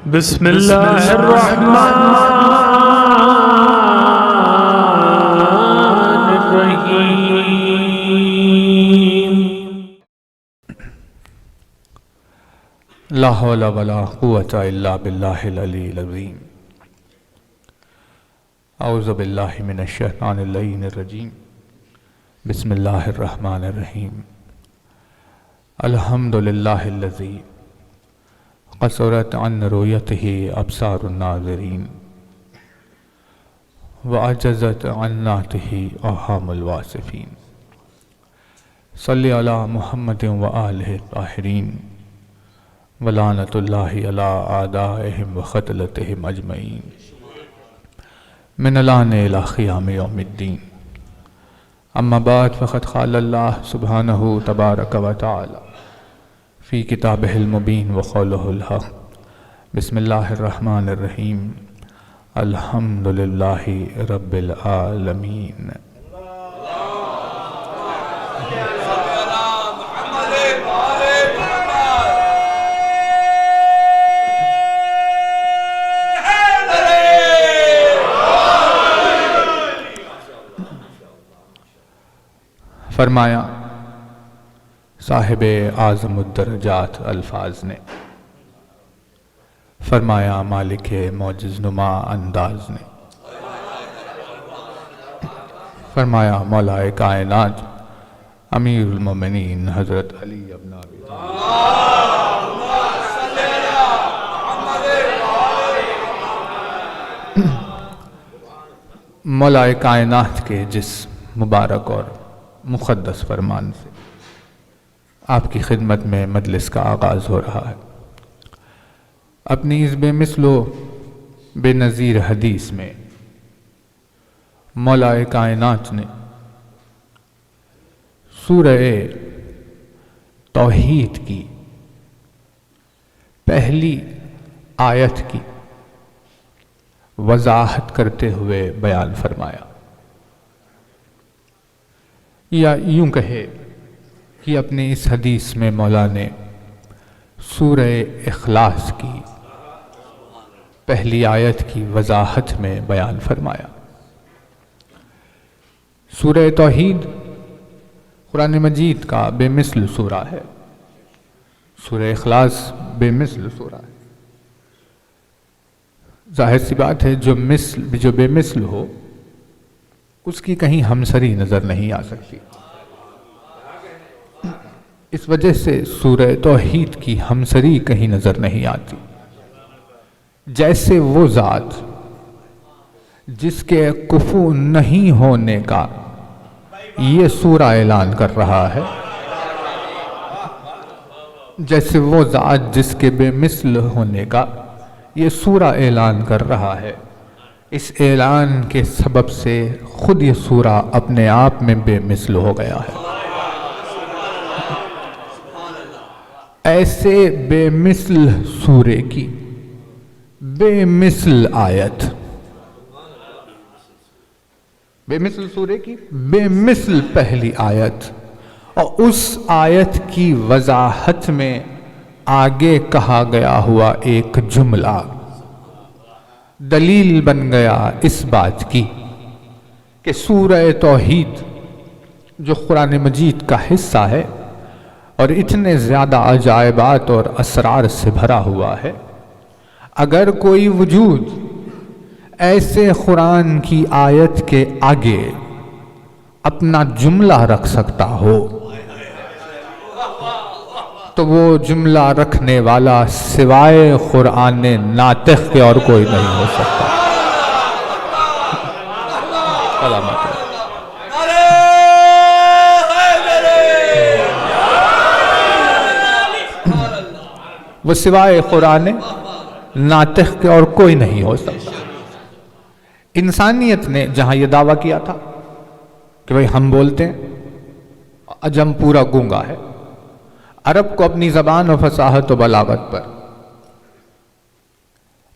बिस्मिल्लाहिर्रहमानिर्रहीम। ला हौला वला कुव्वता इल्ला बिल्लाहिल अलील अज़ीम। औज़ु बिल्लाहि मिनश शैतानिर रजीम। बिस्मिल्लाहिर्रहमानिर्रहीम। अल्हम्दुलिल्लाहिल्लज़ी क़सरत अन रुयतिही अब्सारुन नाज़िरीन व अजज़त अन नातिही अरहामुल वासिफ़ीन। सल्लि अला मुहम्मदिन व आलिहि ताहिरीन व लानतुल्लाहि अला आदाइहिम व क़त्लतिहिम अजमईन मिनल आन इला क़ियाम यौमिद्दीन। अम्मा बाद फ़क़द क़ालल्लाह सुब्हानहु तबारक व तआला फ़ी किताबिहिल मुबीन व क़ौलुहुल हक़। बिस्मिल्लाहिर्रहमानिर्रहीम। अल्हम्दुलिल्लाहि रब्बिल आलमीन। फरमाया साहिबे आज़मुद्दरजात अल्फाज ने, फरमाया मालिके मौजिज़नुमा अंदाज ने, फरमाया मौलाए कायनात अमीरुल मोमिनीन हज़रत अली इब्न अबी तालिब। मौलाए कायनात के जिस मुबारक और मुक़द्दस फरमान से आपकी खिदमत में मजलिस का आगाज़ हो रहा है। अपनी इस बेमिसलो बेनज़ीर हदीस में मौलाए कायनात ने सूरह तौहीद की पहली आयत की वज़ाहत करते हुए बयान फरमाया, या यूं कहे कि अपनी इस हदीस में मौला ने सूरह इखलास की पहली आयत की वज़ाहत में बयान फरमाया। सूरह तौहीद कुरान मजीद का बेमिसल सूरा है। सूरह इखलास बेमिसल सूरा है। जाहिर सी बात है जो बेमिसल हो उसकी कहीं हमसरी नज़र नहीं आ सकती। इस वजह से सूरह तौहीद की हमसरी कहीं नज़र नहीं आती। जैसे वो ज़ात जिसके कुफू नहीं होने का ये सूरा ऐलान कर रहा है, जैसे वो ज़ात जिसके बेमिसल होने का ये सूरा ऐलान कर रहा है, इस ऐलान के सबब से खुद ये सूरा अपने आप में बेमिसल हो गया है। ऐसे बेमिसल सूरे की बेमिसल आयत, बेमिसल सूरे की बेमिसल पहली आयत, और उस आयत की वज़ाहत में आगे कहा गया हुआ एक जुमला दलील बन गया इस बात की कि सूरह तौहीद जो कुरान मजीद का हिस्सा है और इतने ज़्यादा अजायबात और असरार से भरा हुआ है, अगर कोई वजूद ऐसे कुरान की आयत के आगे अपना जुमला रख सकता हो तो वो जुमला रखने वाला सिवाय कुरान नातिक़ के और कोई नहीं हो सकता। वो सिवाय कुरान नातिक़ के और कोई नहीं हो सकता। इंसानियत ने जहां ये दावा किया था कि भाई हम बोलते हैं, अजम पूरा गूंगा है, अरब को अपनी ज़बान और फसाहत और बलागत पर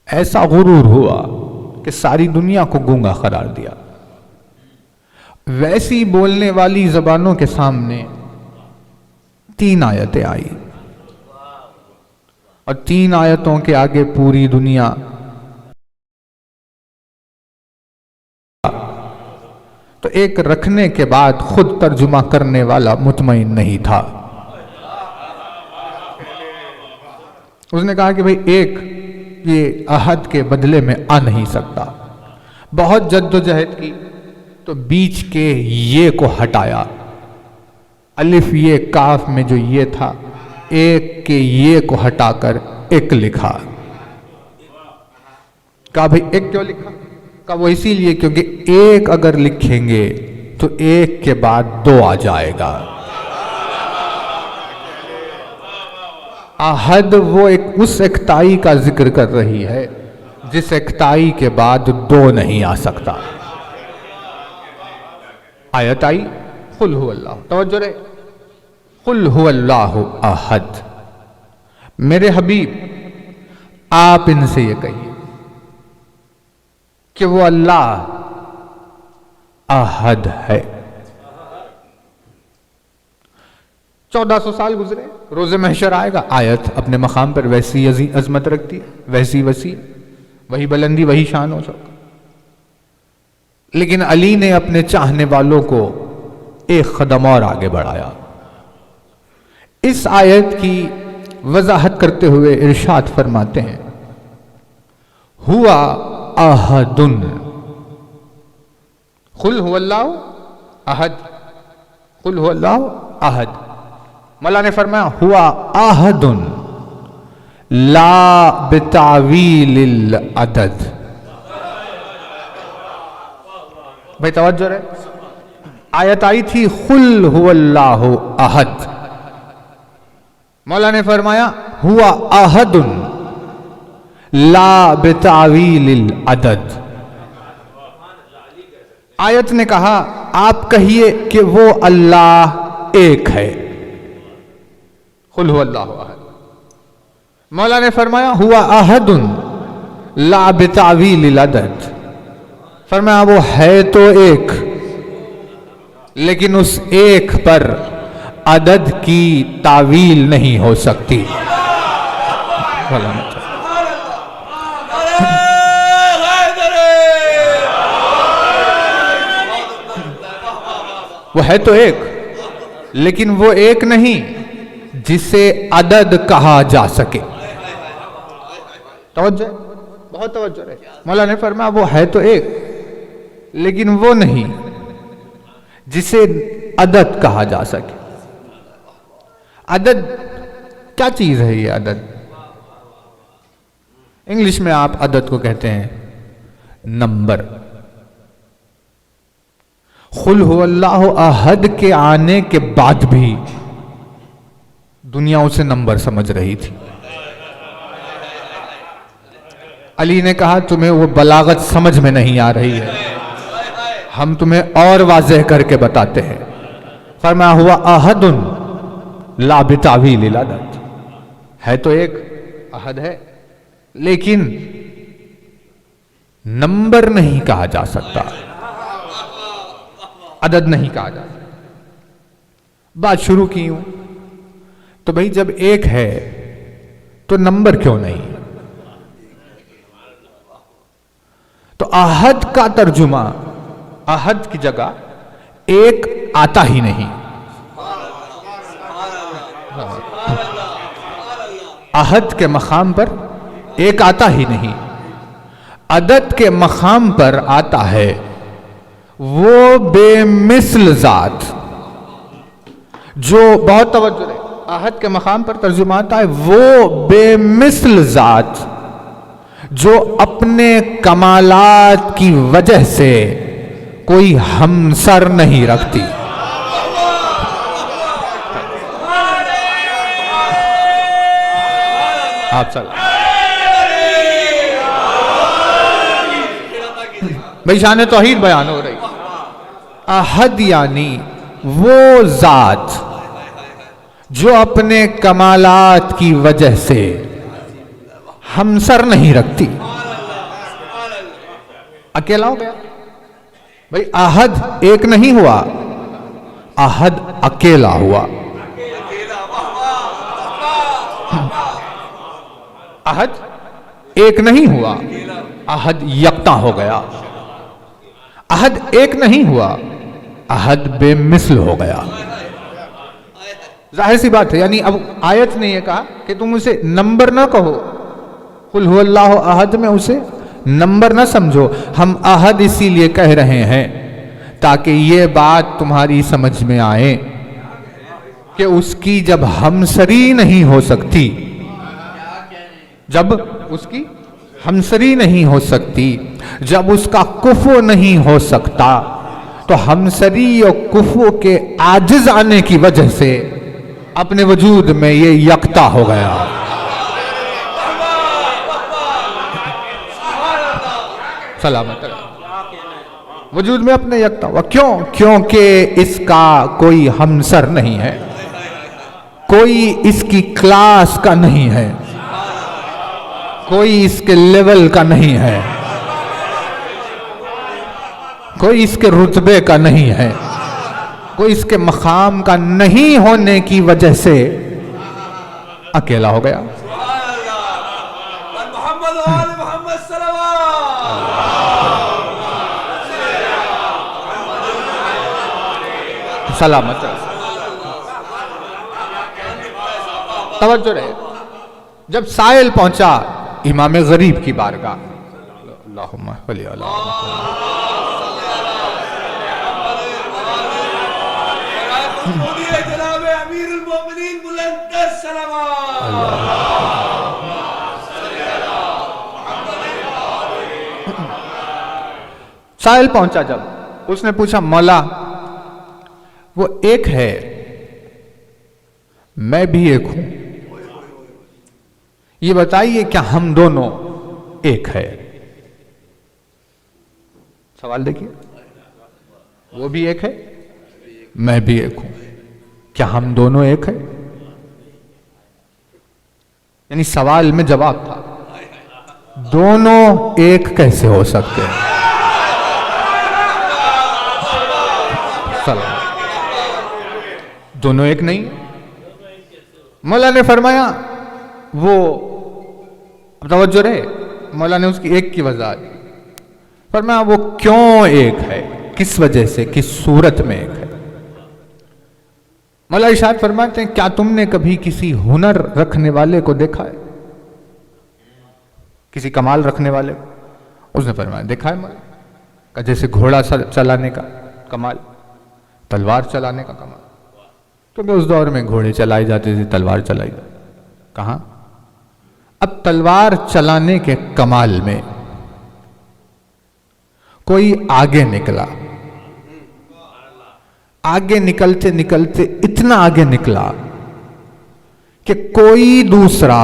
ऐसा गुरूर हुआ कि सारी दुनिया को गूंगा करार दिया। वैसी बोलने वाली ज़बानों के सामने 3 आयतें आई और 3 आयतों के आगे पूरी दुनिया। तो एक रखने के बाद खुद तर्जुमा करने वाला मुतमईन नहीं था। उसने कहा कि भाई एक ये अहद के बदले में आ नहीं सकता। बहुत जद्दोजहद की तो बीच के ये को हटाया, अलिफ ये काफ में जो ये था एक के ये को हटाकर एक लिखा। कहा भाई एक क्यों लिखा? कहा वो इसीलिए क्योंकि एक अगर लिखेंगे तो एक के बाद 2 आ जाएगा। अहद वो उस एकताई का जिक्र कर रही है जिस एकताई के बाद 2 नहीं आ सकता। आयत आई कुल हुवल्लाह, तवज्जो रे, कुल हुवल्लाहु अहद। मेरे हबीब आप इनसे ये कहिए कि वो अल्लाह अहद है। 1400 साल गुजरे, रोज़े महशर आएगा, आयत अपने मकाम पर वैसी अजमत रखती है, वैसी वसी, वही बुलंदी, वही शान हो सकता। लेकिन अली ने अपने चाहने वालों को एक कदम और आगे बढ़ाया। इस आयत की वजाहत करते हुए इरशाद फरमाते हैं, हुआ अहदुन, कुल हुवल्लाहु अहद, कुल हुवल्लाहु अहद। मौला ने फरमाया हुआ अहदुन ला बितावीलिल अदद। भाई तवज्जो रहे, आयत आई थी कुल हुवल्लाहु अहद, मौला ने फरमाया हुआ अहदुन ला बितावीलिल अदद। आयत ने कहा आप कहिए कि वो अल्लाह एक है, कुल हुवल्लाहु अहद। मौला ने फरमाया हुआ अहदुन ला बितावीलिल अदद, फरमाया वो है तो एक, लेकिन उस एक पर अदद की तावील नहीं हो सकती। वो है तो एक, लेकिन वो एक नहीं जिसे अदद कहा जा सके। तवज्जो, बहुत तवज्जो रहे। मौला ने फरमाया वो है तो एक, लेकिन वो नहीं जिसे अदद कहा जा सके। अदद क्या चीज है? ये अदद इंग्लिश में आप अदद को कहते हैं नंबर। कुल हुवल्लाहु अहद के आने के बाद भी दुनिया उसे नंबर समझ रही थी। अली ने कहा तुम्हें वो बलागत समझ में नहीं आ रही है, हम तुम्हें और वाज़ेह करके बताते हैं। फरमाया हुआ अहदुन ला बितावीलिल अदद, है तो एक, अहद है, लेकिन नंबर नहीं कहा जा सकता, अदद नहीं कहा जा सकता। बात शुरू की हूं तो भाई जब एक है तो नंबर क्यों नहीं? तो अहद का तर्जुमा, अहद की जगह एक आता ही नहीं। अहद के मकाम पर एक आता ही नहीं, अदद के मकाम पर आता है वो बेमिसल जात जो, बहुत तवज्जो है, अहद के मकाम पर तर्जुमा आता है वो बेमिसल जात जो अपने कमालात की वजह से कोई हमसर नहीं रखती। आप चल भाई शान तौहीद बयान हो रही। अहद यानी वो जात जो अपने कमालात की वजह से हमसर नहीं रखती। अकेला हो गया भाई, अहद एक नहीं हुआ, अहद अकेला हुआ। अहद एक नहीं हुआ, अहद यकता हो गया। अहद एक नहीं हुआ, अहद बेमिसल हो गया। जाहिर सी बात है, यानी अब आयत ने यह कहा कि तुम उसे नंबर ना कहो, कुल हुवल्लाहु अहद में उसे नंबर ना समझो। हम अहद इसीलिए कह रहे हैं ताकि ये बात तुम्हारी समझ में आए कि उसकी जब हमसरी नहीं हो सकती, जब उसकी हमसरी नहीं हो सकती, जब उसका कुफो नहीं हो सकता, तो हमसरी और कुफो के आजिज आने की वजह से अपने वजूद में ये यकता हो गया। सलामत वजूद में अपने यकता हुआ। क्यों? क्योंकि इसका कोई हमसर नहीं है, कोई इसकी क्लास का नहीं है, कोई इसके लेवल का नहीं है, कोई इसके रुतबे का नहीं है, कोई इसके मकाम का नहीं होने की वजह से अकेला हो गया। सलामत तवज्जो रहे। जब साइल पहुंचा इमाम गरीब की बारगाह, अल्लाहुम्मा सल्ली अला जनाब अमीरुल मोमिनीन बुलंद सलावत। साइल पहुंचा, जब उसने पूछा मौला वो एक है, मैं भी एक हूं, ये बताइए क्या हम दोनों एक है? सवाल देखिए, वो भी एक है, मैं भी एक हूं, क्या हम दोनों एक है? यानी सवाल में जवाब था, दोनों एक कैसे हो सकते हैं? सलाम, दोनों एक नहीं। मौला ने फरमाया वो, तवज्जो रहे, मौला ने उसकी एक की वजह फरमाया वो क्यों एक है, किस वजह से, किस सूरत में एक है। मौला इरशाद फरमाते हैं क्या तुमने कभी किसी हुनर रखने वाले को देखा है, किसी कमाल रखने वाले को? उसने फरमाया देखा है मौला का, जैसे घोड़ा चलाने का कमाल, तलवार चलाने का कमाल, क्योंकि उस दौर में घोड़े चलाए जाते थे, तलवार चलाई जाती। कहां? अब तलवार चलाने के कमाल में कोई आगे निकला, आगे निकलते निकलते इतना आगे निकला कि कोई दूसरा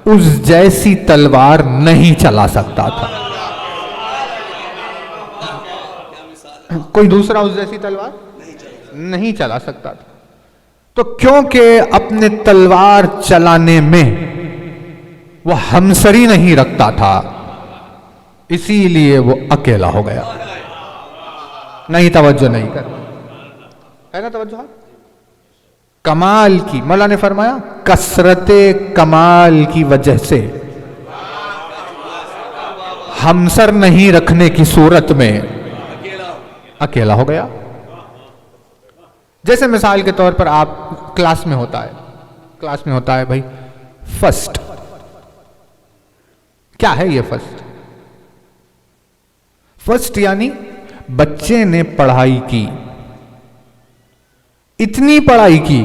उस जैसी तलवार नहीं चला सकता था। कोई दूसरा उस जैसी तलवार नहीं चला सकता था। तो क्योंकि अपने तलवार चलाने में वो हमसरी नहीं रखता था, इसीलिए वो अकेला हो गया। नहीं, तवज्जो नहीं कर, है ना तवज्जो? कमाल की, मौला ने फरमाया कसरते कमाल की वजह से हमसर नहीं रखने की सूरत में अकेला हो गया। जैसे मिसाल के तौर पर आप क्लास में होता है, क्लास में होता है भाई फर्स्ट। क्या है ये फर्स्ट? फर्स्ट यानी बच्चे ने पढ़ाई की, इतनी पढ़ाई की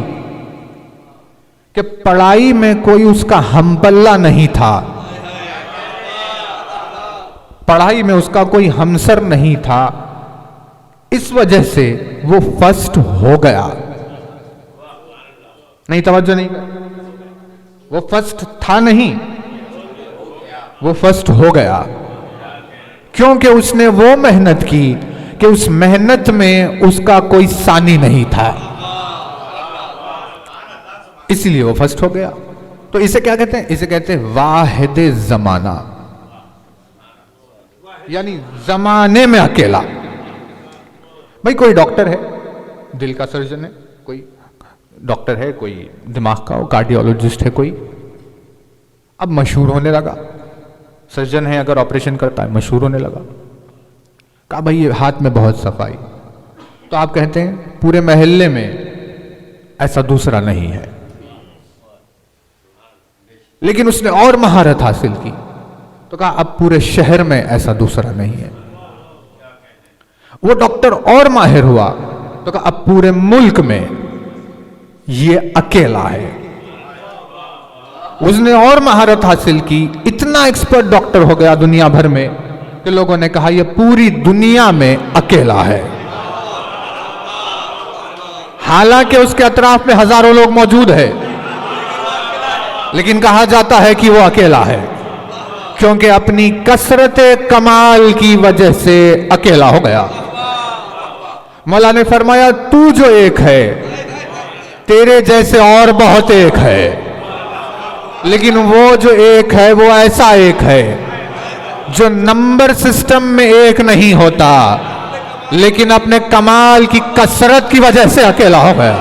कि पढ़ाई में कोई उसका हमपल्ला नहीं था, पढ़ाई में उसका कोई हमसर नहीं था, इस वजह से वो फर्स्ट हो गया। नहीं, तवज्जो नहीं कर, वो फर्स्ट था नहीं, वो फर्स्ट हो गया क्योंकि उसने वो मेहनत की कि उस मेहनत में उसका कोई सानी नहीं था, इसलिए वो फर्स्ट हो गया। तो इसे क्या कहते हैं? इसे कहते हैं वाहिद जमाना, यानी जमाने में अकेला। भाई कोई डॉक्टर है, दिल का सर्जन है, कोई डॉक्टर है, कोई दिमाग का कार्डियोलॉजिस्ट है, कोई अब मशहूर होने लगा, सर्जन है अगर ऑपरेशन करता है मशहूर होने लगा। कहा भाई ये हाथ में बहुत सफाई, तो आप कहते हैं पूरे मोहल्ले में ऐसा दूसरा नहीं है। लेकिन उसने और महारत हासिल की, तो कहा अब पूरे शहर में ऐसा दूसरा नहीं है। वो डॉक्टर और माहिर हुआ, तो कहा अब पूरे मुल्क में ये अकेला है। उसने और महारत हासिल की, इतना एक्सपर्ट डॉक्टर हो गया दुनिया भर में कि लोगों ने कहा ये पूरी दुनिया में अकेला है। हालांकि उसके अतराफ में हजारों लोग मौजूद है, लेकिन कहा जाता है कि वो अकेला है, क्योंकि अपनी कसरत कमाल की वजह से अकेला हो गया। मौला ने फरमाया तू जो एक है, तेरे जैसे और बहुत एक है, लेकिन वो जो एक है वो ऐसा एक है जो नंबर सिस्टम में एक नहीं होता, लेकिन अपने कमाल की कसरत की वजह से अकेला हो गया।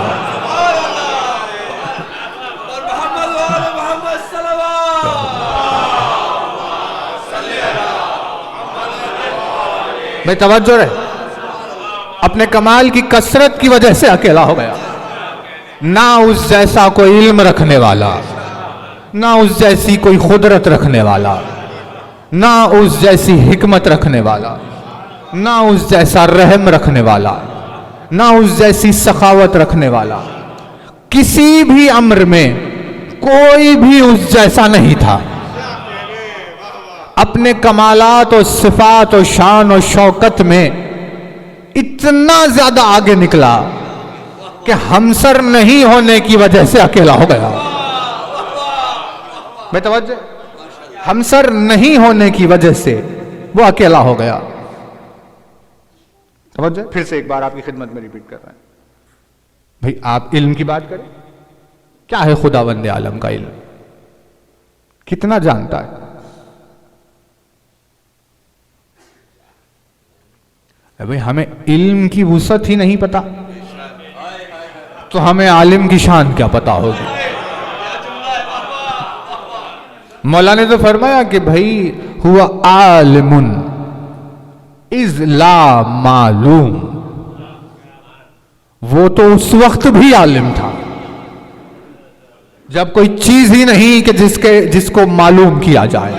भाई तवज्जो रहे, अपने कमाल की कसरत की वजह से अकेला हो गया। ना उस जैसा कोई इल्म रखने वाला, ना उस जैसी कोई खुदरत रखने वाला, ना उस जैसी हिकमत रखने वाला, ना उस जैसा रहम रखने वाला, ना उस जैसी सखावत रखने वाला। किसी भी अम्र में कोई भी उस जैसा नहीं था। अपने कमालात और सिफात और शान और शौकत में इतना ज्यादा आगे निकला कि हमसर नहीं होने की वजह से अकेला हो गया। मैं तवज्जो, हमसर नहीं होने की वजह से वो अकेला हो गया। तवज्जो, फिर से एक बार आपकी खिदमत में रिपीट कर रहे हैं। भाई आप इल्म की बात करें, क्या है खुदावंद आलम का इल्म, कितना जानता है? भाई हमें इल्म की वुसअत ही नहीं पता, तो हमें आलिम की शान क्या पता होगी। मौला ने तो फरमाया कि भाई हुआ आलिमुन इज ला मालूम, वो तो उस वक्त भी आलिम था जब कोई चीज ही नहीं कि जिसको मालूम किया जाए।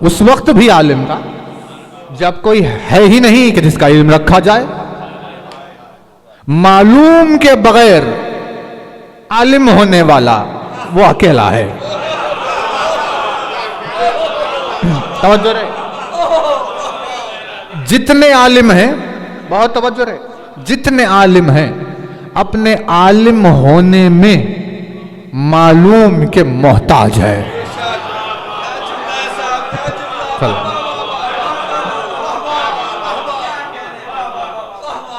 उस वक्त भी आलिम था जब कोई है ही नहीं कि जिसका इल्म रखा जाए। मालूम के बगैर आलिम होने वाला वो अकेला है। तवज्जो रहे, जितने आलिम हैं, बहुत तवज्जो रहे, जितने आलिम हैं अपने आलिम होने में मालूम के मोहताज है।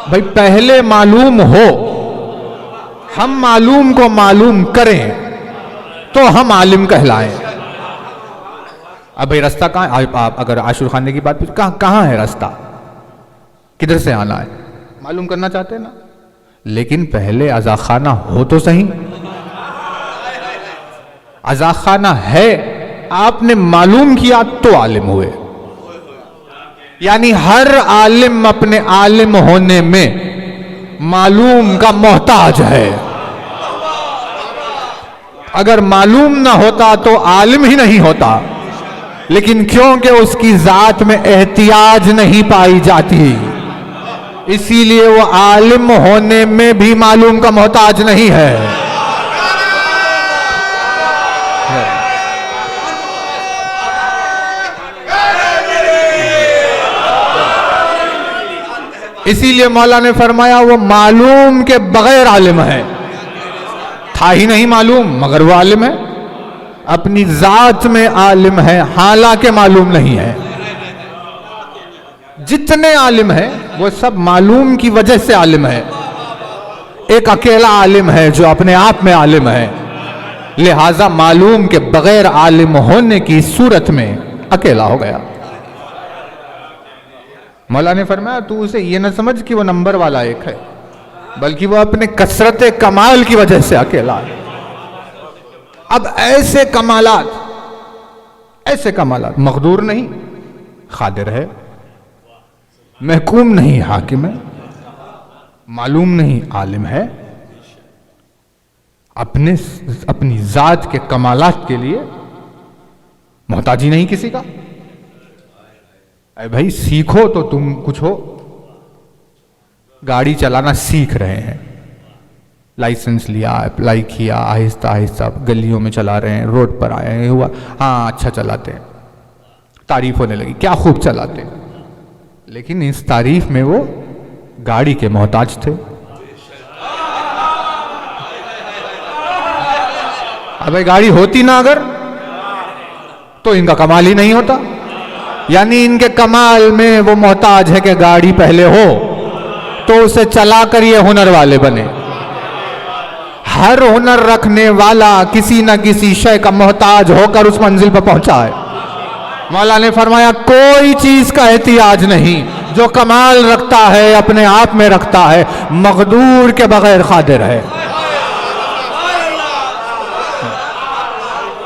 भाई पहले मालूम हो, हम मालूम को मालूम करें तो हम आलिम कहलाएं। अब भाई रास्ता कहाँ, आप अगर आशुर खाने की बात पूछ, कहाँ है रास्ता, किधर से आना है, मालूम करना चाहते हैं ना। लेकिन पहले अज़ा खाना हो तो सही। अज़ा खाना है, आपने मालूम किया तो आलिम हुए। यानी हर आलिम अपने आलिम होने में मालूम का मोहताज है। अगर मालूम ना होता तो आलिम ही नहीं होता, लेकिन क्योंकि उसकी जात में एहतियाज नहीं पाई जाती, इसीलिए वो आलिम होने में भी मालूम का मोहताज नहीं है। इसीलिए मौला ने फरमाया वो मालूम के बगैर आलिम है। था ही नहीं मालूम मगर वो आलिम है, अपनी जात में आलिम है, हालांकि मालूम नहीं है। जितने आलिम है वो सब मालूम की वजह से आलिम है। एक अकेला आलिम है जो अपने आप में आलिम है, लिहाजा मालूम के बगैर आलिम होने की सूरत में अकेला हो गया। मौला ने फरमाया तू उसे ये न समझ कि वो नंबर वाला एक है, बल्कि वो अपने कसरत कमाल की वजह से अकेला है। अब ऐसे कमालात मकदूर नहीं, कादिर है, महकूम नहीं, हाकिम है, मालूम नहीं, आलिम है, अपनी जात के कमालात के लिए मोहताजी नहीं किसी का। अरे भाई सीखो तो तुम कुछ हो। गाड़ी चलाना सीख रहे हैं, लाइसेंस लिया, अप्लाई किया, आहिस्ता आहिस्ता गलियों में चला रहे हैं, रोड पर आए हैं, हुआ हाँ अच्छा चलाते हैं, तारीफ होने लगी, क्या खूब चलाते हैं। लेकिन इस तारीफ में वो गाड़ी के मोहताज थे। अबे गाड़ी होती ना अगर तो इनका कमाल ही नहीं होता। यानी इनके कमाल में वो मोहताज है कि गाड़ी पहले हो तो उसे चलाकर ये हुनर वाले बने। हर हुनर रखने वाला किसी न किसी शय का मोहताज होकर उस मंजिल पर पहुंचा है। मौला ने फरमाया कोई चीज का एहतियाज नहीं, जो कमाल रखता है अपने आप में रखता है, मकदूर के बगैर कादिर है,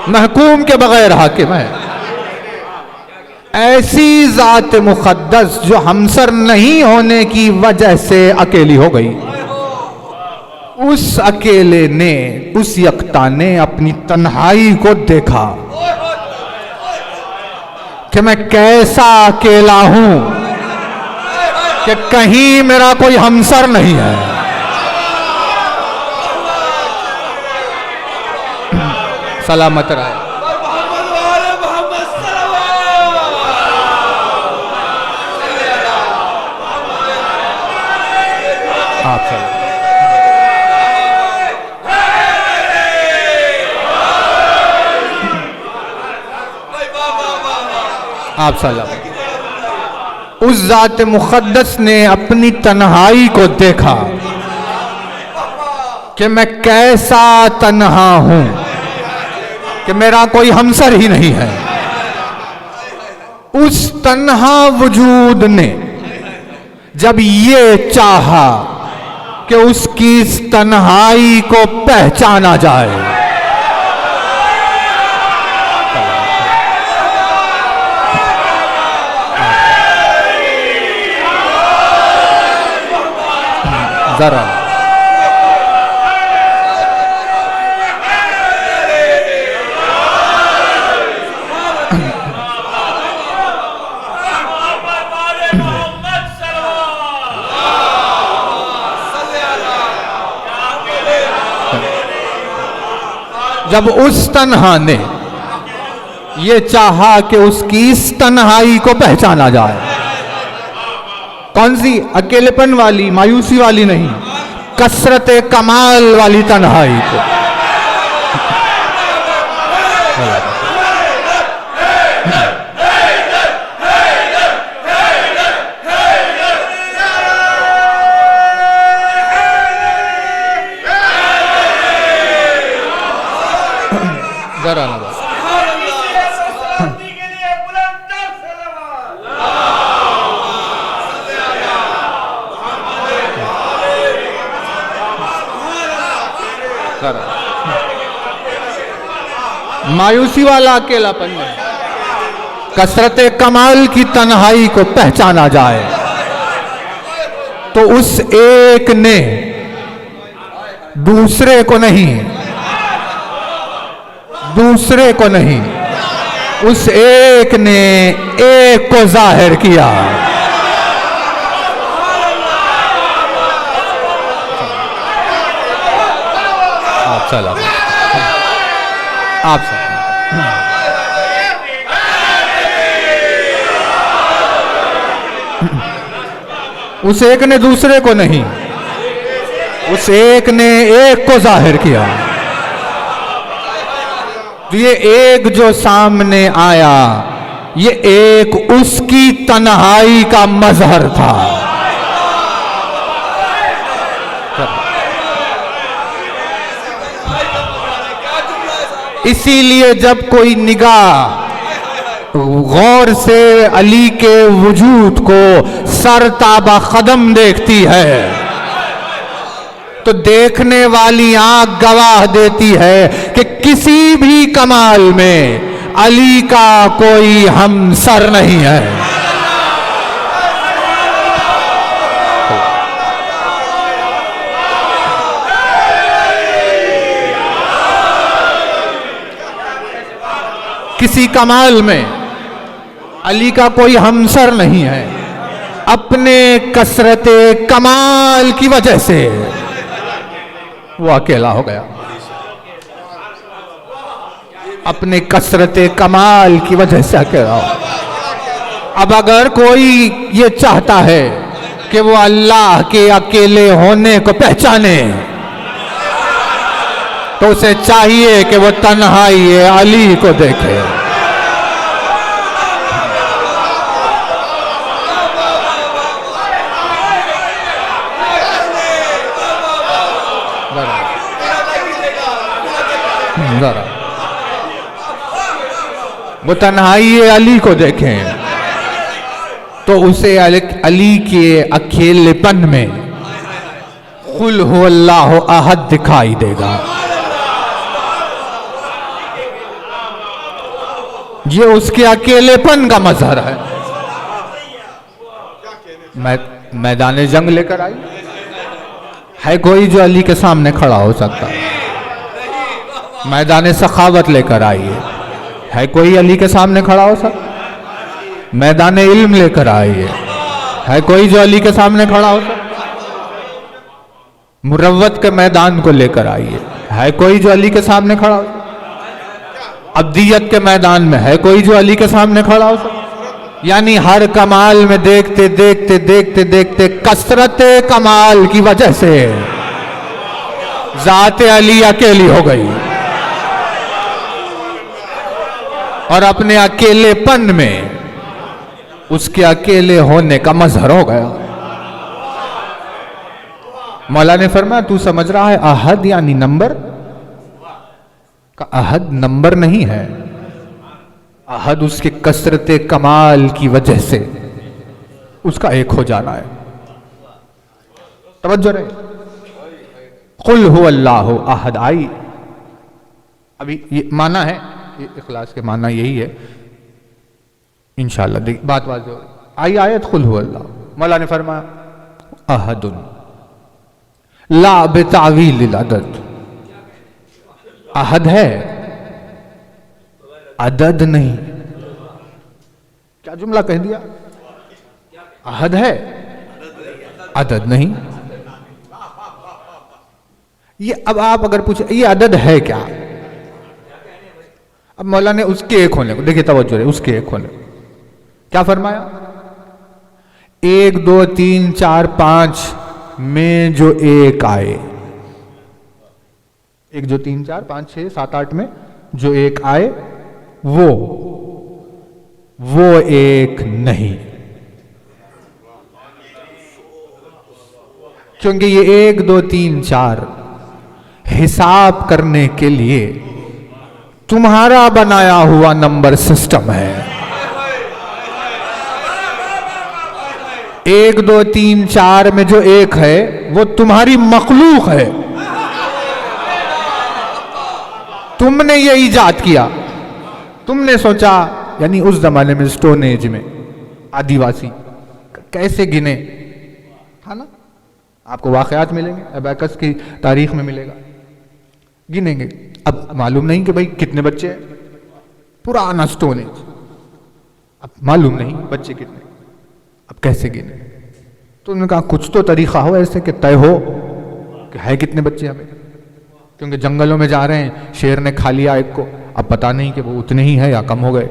महकूम के बगैर हाकिम है। ऐसी जात मुक़द्दस जो हमसर नहीं होने की वजह से अकेली हो गई, उस अकेले ने, उस यकता ने अपनी तन्हाई को देखा कि मैं कैसा अकेला हूं कि कहीं मेरा कोई हमसर नहीं है। सलामत रहे। आप सलाम। उस जात मुक़द्दस ने अपनी तन्हाई को देखा कि मैं कैसा तन्हा हूं कि मेरा कोई हमसर ही नहीं है। उस तन्हा वजूद ने जब ये चाहा कि उसकी इस तन्हाई को पहचाना जाए, जरा जब उस तन्हा ने ये चाहा कि उसकी इस तन्हाई को पहचाना जाए, कौन सी? अकेलेपन वाली, मायूसी वाली नहीं, कसरत कमाल वाली तन्हाई को। जरा ना मायूसी वाला अकेलापन में कसरत कमाल की तन्हाई को पहचाना जाए तो उस एक ने दूसरे को नहीं, दूसरे को नहीं, उस एक ने एक को जाहिर किया। आप चला आप उस एक ने दूसरे को नहीं, उस एक ने एक को जाहिर किया। ये एक जो सामने आया, ये एक उसकी तन्हाई का मजहर था। इसीलिए जब कोई निगाह गौर से अली के वजूद को सरताबा कदम देखती है तो देखने वाली आंख गवाह देती है कि किसी भी कमाल में अली का कोई हमसर नहीं है। किसी कमाल में अली का कोई हमसर नहीं है। अपने कसरते कमाल की वजह से वो अकेला हो गया। अपने कसरते कमाल की वजह से अकेला हो। अब अगर कोई ये चाहता है कि वो अल्लाह के अकेले होने को पहचाने तो उसे चाहिए कि वो तन्हाई अली को देखे। जरा वो तन्हाई अली को देखें तो उसे अली के अकेलेपन में कुल हो अल्लाह अहद दिखाई देगा। ये उसके अकेलेपन का मजहर है। मैदान जंग लेकर आई है कोई जो अली के सामने खड़ा हो सकता है। मैदान सखावत लेकर आई है कोई अली के सामने खड़ा हो सकता। मैदान इल्म लेकर आई है कोई जो अली के सामने खड़ा हो सकता। मुरव्वत के मैदान को लेकर आई है कोई जो अली के सामने खड़ा हो सकता। अब्दियत के मैदान में है कोई जो अली के सामने खड़ा हो सकता। यानी हर कमाल में देखते देखते देखते देखते कसरत कमाल की वजह से जाते अली अकेली हो गई और अपने अकेलेपन में उसके अकेले होने का मजहर हो गया। मौला ने फरमाया तू समझ रहा है अहद यानी नंबर का, अहद नंबर नहीं है। अहद उसके कसरते कमाल की वजह से उसका एक हो जाना है। तवज्जो रहे। कुल हु अल्लाहु अहद आई, अभी ये माना है, ये इखलास के माना यही है इंशाअल्लाह। देख बात आई आयत कुल हु अल्लाह। मौला ने फरमाया अहदुन ला बितावील अदद, अहद है अदद नहीं। क्या जुमला कह दिया? अहद है अदद नहीं। ये अब आप अगर पूछे ये अदद है क्या, अब मौला ने उसके एक होने को देखिए, तवज्जो है, उसके एक होने को क्या फरमाया? 1 2 3 4 5 में जो एक आए, 1 2 3 4 5 6 7 8 में जो एक आए वो एक नहीं, क्योंकि ये 1 2 3 4 हिसाब करने के लिए तुम्हारा बनाया हुआ नंबर सिस्टम है। 1 2 3 4 में जो एक है वो तुम्हारी मखलूक है। तुमने ये इजाद किया, तुमने सोचा, यानी उस जमाने में स्टोन एज में आदिवासी कैसे गिने था ना, आपको वाकयात मिलेंगे, अबैकस की तारीख में मिलेगा, गिनेंगे। अब मालूम नहीं कि भाई कितने बच्चे हैं, पुराना स्टोन एज, अब मालूम नहीं बच्चे कितने, अब कैसे गिने? तो उन्होंने कहा कुछ तो तरीका हो ऐसे कि तय हो कि है कितने बच्चे हमें, क्योंकि जंगलों में जा रहे हैं, शेर ने खा लिया एक को, अब पता नहीं कि वो उतने ही है या कम हो गए।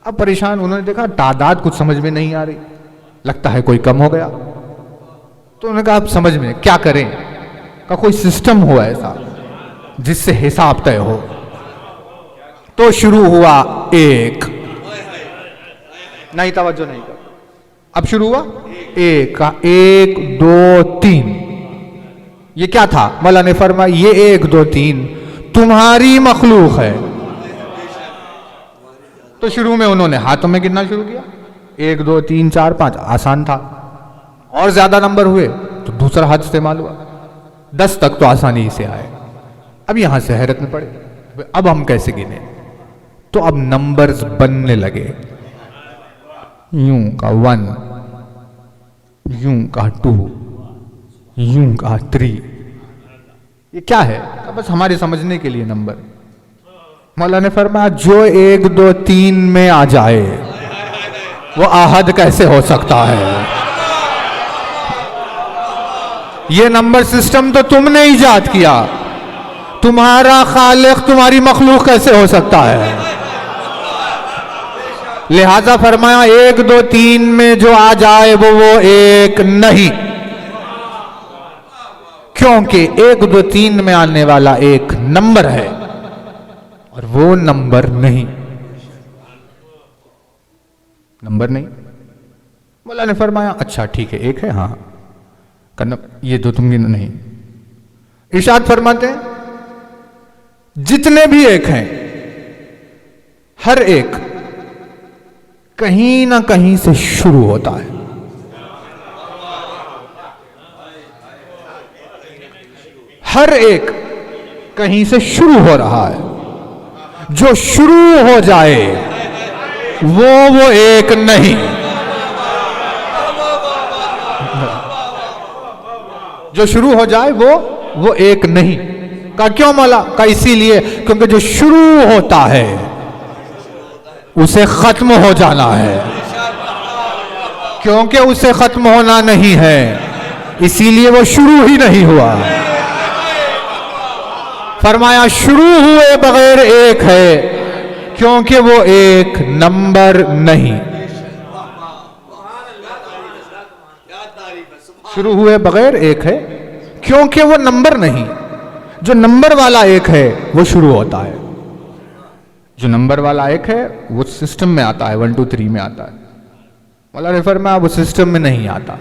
अब परेशान, उन्होंने देखा तादाद कुछ समझ में नहीं आ रही, लगता है कोई कम हो गया। तो उन्होंने कहा अब समझ में क्या करें, का कोई सिस्टम हो ऐसा जिससे हिसाब तय हो। तो शुरू हुआ एक, नहीं तवज्जो नहीं कर, अब शुरू हुआ एक का 1 2 3। ये क्या था? मौला ने फरमाया ये 1 2 3 तुम्हारी मखलूक है। तो शुरू में उन्होंने हाथों में गिनना शुरू किया, 1 2 3 4 5, आसान था। और ज्यादा नंबर हुए तो दूसरा हाथ इस्तेमाल हुआ, 10 तक तो आसानी से आए। अब यहां से हैरत में पड़े, अब हम कैसे गिने? तो अब नंबर्स बनने लगे, यूं का 1, यूं का 2, यूं का 3। ये क्या है? बस हमारे समझने के लिए नंबर। मौला ने फरमाया जो 1 2 3 में आ जाए वो आहद कैसे हो सकता है? ये नंबर सिस्टम तो तुमने ईजाद किया, तुम्हारा खालिक तुम्हारी मखलूक कैसे हो सकता है? लिहाजा फरमाया 1 2 3 में जो आ जाए वो एक नहीं, क्योंकि 1 2 3 में आने वाला एक नंबर है और वो नंबर नहीं, नंबर नहीं। मौला ने फरमाया अच्छा ठीक है, एक है, हाँ करना, ये दो तुम गिनो नहीं। इरशाद फरमाते हैं जितने भी एक हैं, हर एक कहीं ना कहीं से शुरू होता है। हर एक कहीं से शुरू हो रहा है। जो शुरू हो जाए वो एक नहीं, जो शुरू हो जाए वो एक नहीं। का क्यों मौला? का इसीलिए क्योंकि जो शुरू होता है उसे खत्म हो जाना है, क्योंकि उसे खत्म होना नहीं है इसीलिए वो शुरू ही नहीं हुआ। फरमाया शुरू हुए बगैर एक है क्योंकि वो एक नंबर नहीं। शुरू हुए बगैर एक है क्योंकि वो नंबर नहीं। जो नंबर वाला एक है वो शुरू होता है, जो नंबर वाला एक है वो सिस्टम में आता है, 1 2 3 में आता है। मौला ने फरमाया वो सिस्टम में नहीं आता,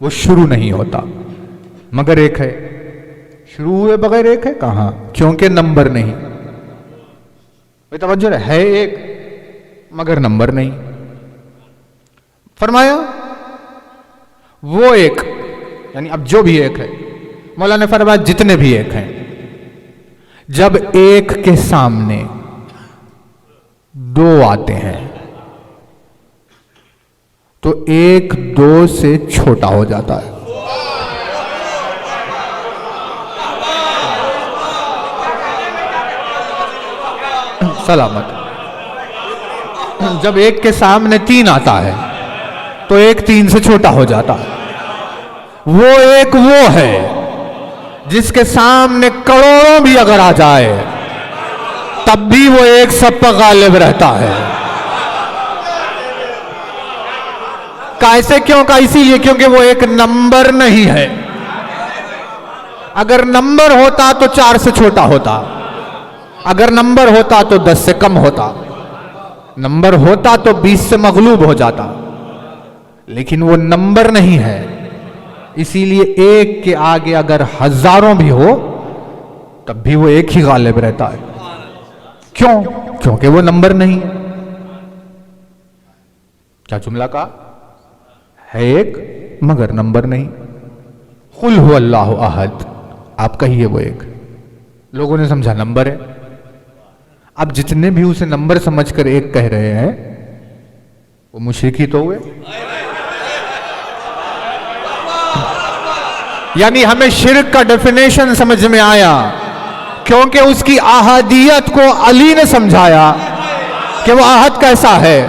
वो शुरू नहीं होता, मगर एक है। शुरू हुए बगैर एक है कहां? क्योंकि नंबर नहीं। तवज्जो है एक मगर नंबर नहीं। फरमाया वो एक, यानी अब जो भी एक है, मौला ने फरमाया जितने भी एक हैं, जब एक के सामने 2 आते हैं तो 1 2 से छोटा हो जाता है। सलामत। जब एक के सामने 3 आता है तो 1 3 से छोटा हो जाता है। वो एक वो है जिसके सामने करोड़ों भी अगर आ जाए तब भी वो एक सब पर गालिब रहता है। कैसे? क्यों का? इसीलिए क्योंकि वो एक नंबर नहीं है। अगर नंबर होता तो 4 से छोटा होता, अगर नंबर होता तो 10 से कम होता, नंबर होता तो 20 से मगलूब हो जाता, लेकिन वो नंबर नहीं है। इसीलिए एक के आगे अगर हजारों भी हो तब भी वो एक ही गालिब रहता है। क्यों? क्योंकि वो नंबर नहीं है। क्या जुमला का है? एक मगर नंबर नहीं। कुल हु अल्लाहु अहद, आप कहिए वो एक। लोगों ने समझा नंबर है। अब जितने भी उसे नंबर समझकर एक कह रहे हैं वो मुशरिक ही तो हुए। यानी हमें शिर्क का डेफिनेशन समझ में आया क्योंकि उसकी अहदियत को अली ने समझाया कि वो अहद कैसा है।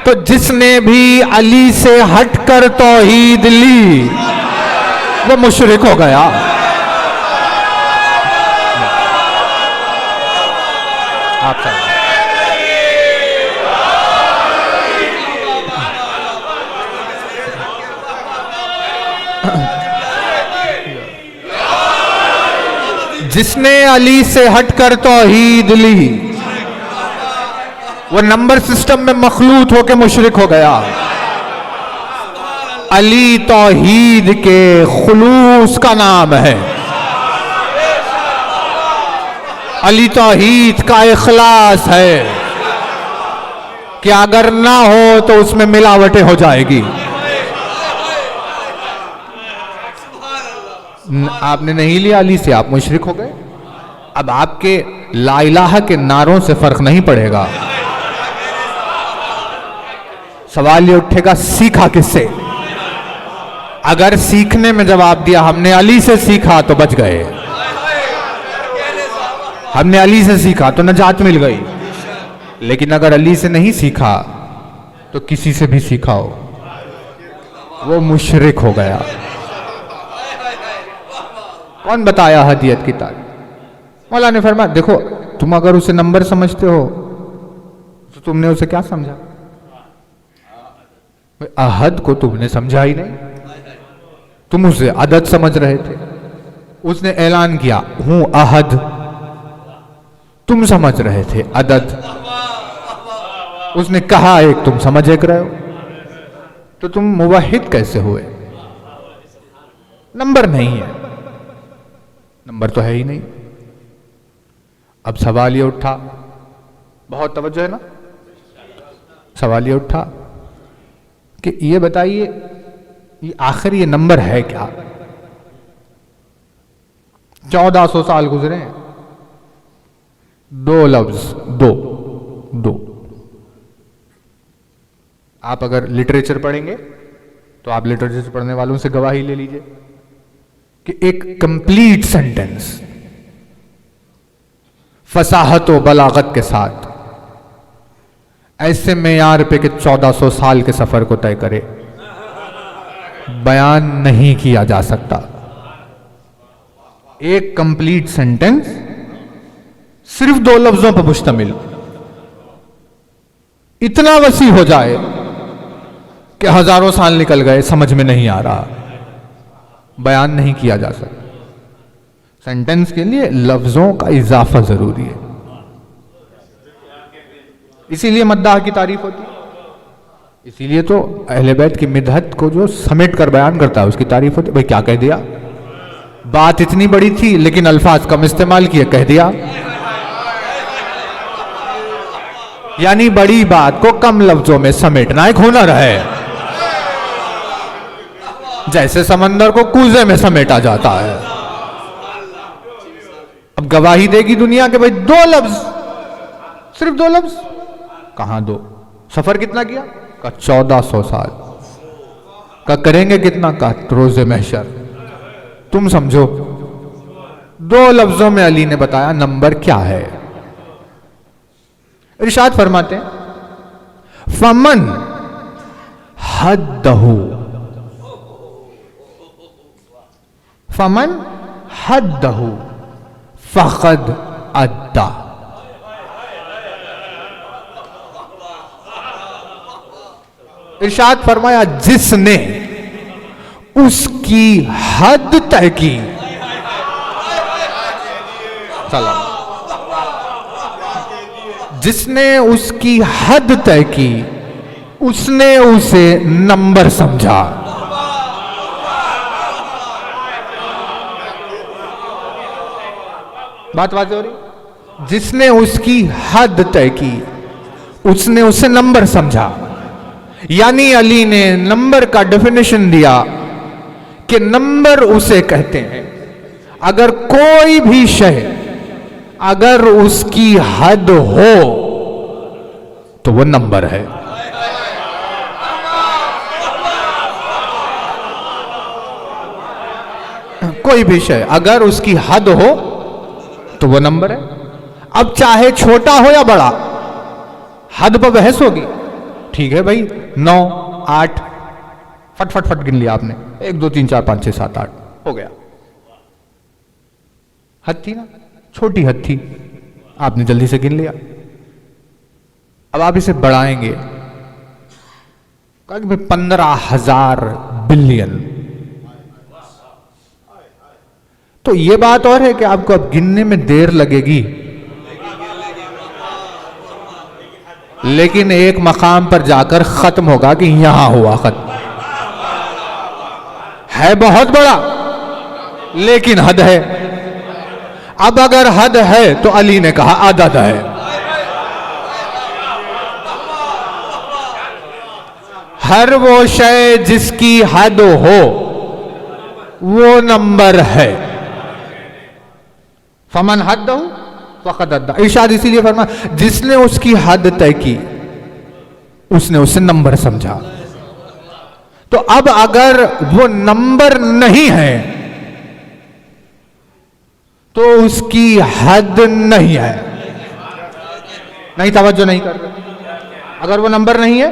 तो जिसने भी अली से हटकर तौहीद ली वो मुशरिक हो गया। आप जिसने अली से हटकर तौहीद ली वो नंबर सिस्टम में मखलूत होकर मुशरिक हो गया। अली तौहीद के खुलूस का नाम है। अली तौहीद का इखलास है कि अगर ना हो तो उसमें मिलावटें हो जाएगी। आपने नहीं लिया अली से, आप मुशरिक हो गए। अब आपके ला इलाहा के नारों से फर्क नहीं पड़ेगा। सवाल ये उठेगा सीखा किससे? अगर सीखने में जवाब दिया हमने अली से सीखा तो बच गए, हमने अली से सीखा तो नजात मिल गई। लेकिन अगर अली से नहीं सीखा तो किसी से भी सीखा हो वो मुशरिक हो गया। कौन बताया हदियत की तारीफ? मौला ने फरमाया देखो तुम अगर उसे नंबर समझते हो तो तुमने उसे क्या समझा? अहद को तुमने समझा ही नहीं, तुम उसे अदद समझ रहे थे। उसने ऐलान किया हूं अहद, तुम समझ रहे थे अदद। उसने कहा एक, तुम समझ एक रहे हो। तो तुम मुवहिद कैसे हुए? नंबर नहीं है, नंबर तो है ही नहीं। अब सवाल ये उठा, बहुत तवज्जो है ना, सवाल ये उठा कि ये बताइए ये आखिर ये नंबर है क्या? 1400 साल गुजरे हैं, दो लफ्ज, दो दो। आप अगर लिटरेचर पढ़ेंगे तो आप लिटरेचर पढ़ने वालों से गवाही ले लीजिए कि एक कंप्लीट सेंटेंस फसाहत और बलागत के साथ ऐसे मेयार पे कि 1400 साल के सफर को तय करे, बयान नहीं किया जा सकता। एक कंप्लीट सेंटेंस सिर्फ दो लफ्जों पर मुश्तमिल इतना वसी हो जाए कि हजारों साल निकल गए, समझ में नहीं आ रहा, बयान नहीं किया जा सकता। सेंटेंस के लिए लफ्जों का इजाफा जरूरी है, इसीलिए मद्दाह की तारीफ होती है। इसीलिए तो अहले बैत की मिदहत को जो समेट कर बयान करता है उसकी तारीफ होती है। भाई क्या कह दिया, बात इतनी बड़ी थी लेकिन अल्फाज कम इस्तेमाल किए, कह दिया। यानी बड़ी बात को कम लफ्जों में समेटना एक हुनर है, जैसे समंदर को कूजे में समेटा जाता है। अब गवाही देगी दुनिया के भाई दो लफ्ज, सिर्फ दो लफ्ज। कहां दो? सफर कितना किया? का 1400 साल। का करेंगे कितना? का रोज़े महशर। तुम समझो दो लफ्जों में अली ने बताया नंबर क्या है। इरशाद फरमाते हैं फमन हद्दहु, फमन हद्दहु फक़द अद्दा। इरशाद फरमाया जिसने उसकी हद तय की, सलाम, जिसने उसकी हद तय की उसने उसे नंबर समझा। बात वाज़ेह हो रही? जिसने उसकी हद तय की उसने उसे नंबर समझा। यानी अली ने नंबर का डेफिनेशन दिया कि नंबर उसे कहते हैं अगर कोई भी शय अगर उसकी हद हो तो वो नंबर है। कोई भी शय अगर उसकी हद हो तो वो नंबर है। अब चाहे छोटा हो या बड़ा, हद पर बहस होगी। ठीक है भाई, 9, 8 फट फट फट गिन लिया आपने, 1 2 3 4 5 6 7 8 हो गया। हद थी ना, छोटी हद थी, आपने जल्दी से गिन लिया। अब आप इसे बढ़ाएंगे, कहा कि भाई 15,000 बिलियन। तो ये बात और है कि आपको अब गिनने में देर लगेगी, लेकिन एक मकाम पर जाकर खत्म होगा कि यहां हुआ खत्म। है बहुत बड़ा लेकिन हद है। अब अगर हद है तो अली ने कहा आदत है। हर वो शय जिसकी हद हो वो नंबर है। फमन हद्दहु फक़द अद्दा। इरशाद इसीलिए फरमा, जिसने उसकी हद तय की उसने उसे नंबर समझा। तो अब अगर वो नंबर नहीं है तो उसकी हद नहीं है। नहीं, तवज्जो नहीं कर रहे। अगर वो नंबर नहीं है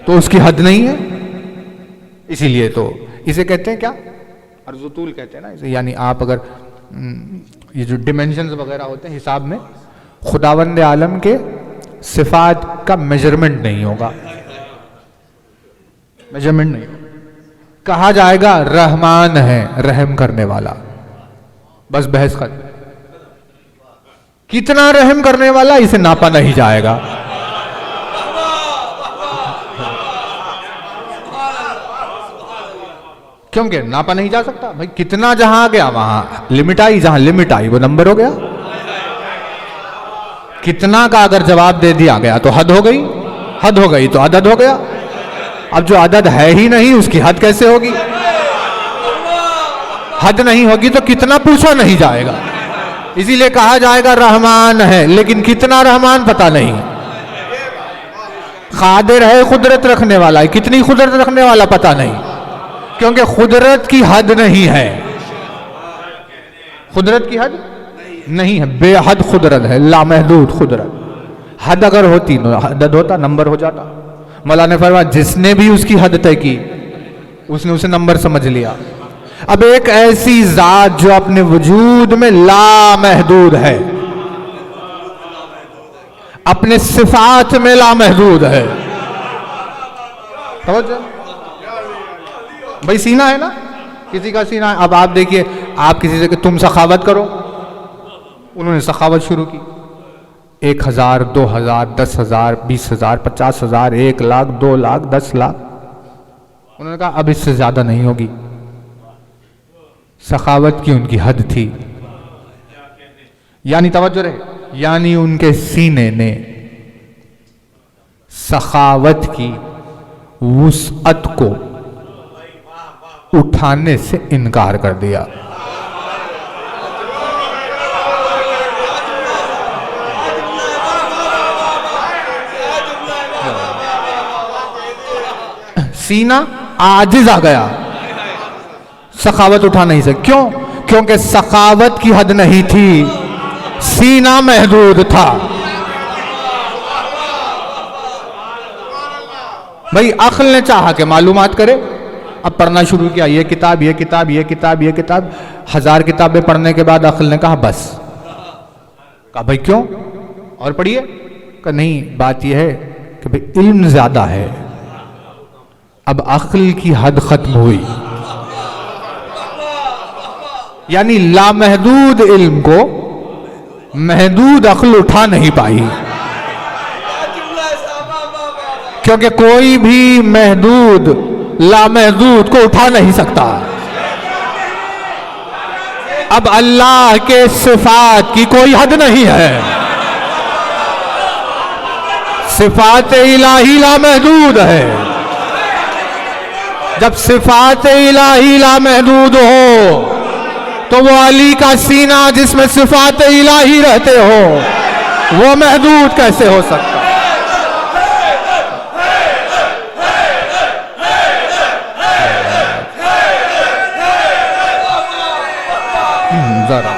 तो उसकी हद नहीं है। इसीलिए तो इसे कहते हैं क्या, अर्जुतूल कहते हैं ना इसे। यानी आप अगर ये जो डिमेंशंस वगैरह होते हैं हिसाब में, खुदावंद आलम के सिफात का मेजरमेंट नहीं होगा, मेजरमेंट नहीं होगा। कहा जाएगा रहमान है, रहम करने वाला, बस बहस खत्म। कितना रहम करने वाला इसे नापा नहीं जाएगा। क्योंकि नापा नहीं जा सकता भाई। कितना जहां गया वहां लिमिट आई, जहां लिमिट आई वो नंबर हो गया। कितना का अगर जवाब दे दिया गया तो हद हो गई, हद हो गई तो अदद हो गया। अब जो अदद है ही नहीं उसकी हद कैसे होगी? हद नहीं होगी तो कितना पूछा नहीं जाएगा। इसीलिए कहा जाएगा रहमान है, लेकिन कितना रहमान पता नहीं। कादिर है, कुदरत रखने वाला है, कितनी कुदरत रखने वाला पता नहीं, क्योंकि कुदरत की हद नहीं है। कुदरत की हद नहीं है, बेहद कुदरत है, लामहदूद कुदरत। हद अगर होती हद होता, नंबर हो जाता। मौला ने फरमाया जिसने भी उसकी हद तय की उसने उसे नंबर समझ लिया। अब एक ऐसी जात जो अपने वजूद में लामहदूद है, अपने सिफात में लामहदूद है। समझ भाई, सीना है ना, किसी का सीना है। अब आप देखिए, आप किसी से कि तुम सखावत करो, उन्होंने सखावत शुरू की। 1000, 2000, 10,000, 20,000, 50,000, 1 लाख, 2 लाख, 10 लाख। उन्होंने कहा अब इससे ज्यादा नहीं होगी। सखावत की उनकी हद थी। यानी तवज्जो रहे, यानी उनके सीने ने सखावत की वुसअत को उठाने से इनकार कर दिया। सीना आजिज आ गया, सखावत उठा नहीं सके। क्यों? क्योंकि सखावत की हद नहीं थी, सीना महदूद था। भाई अक्ल ने चाहा कि मालूमात करे, अब पढ़ना शुरू किया, ये किताब, ये किताब, ये किताब, ये किताब। 1000 किताबें पढ़ने के बाद अक्ल ने कहा बस। कहा भाई क्यों और पढ़िए? कहा नहीं, बात यह है कि भाई इल्म ज्यादा है। अब अक्ल की हद खत्म हुई, यानी लामहदूद इल्म को महदूद अक्ल उठा नहीं पाई, क्योंकि कोई भी महदूद लामहदूद को उठा नहीं सकता। अब अल्लाह के सिफात की कोई हद नहीं है। सिफात इलाही लामहदूद है। जब सिफात इलाही लामहदूद हो तो वो अली का सीना जिसमें सिफात इलाही रहते हो वो महदूद कैसे हो सकता? जरा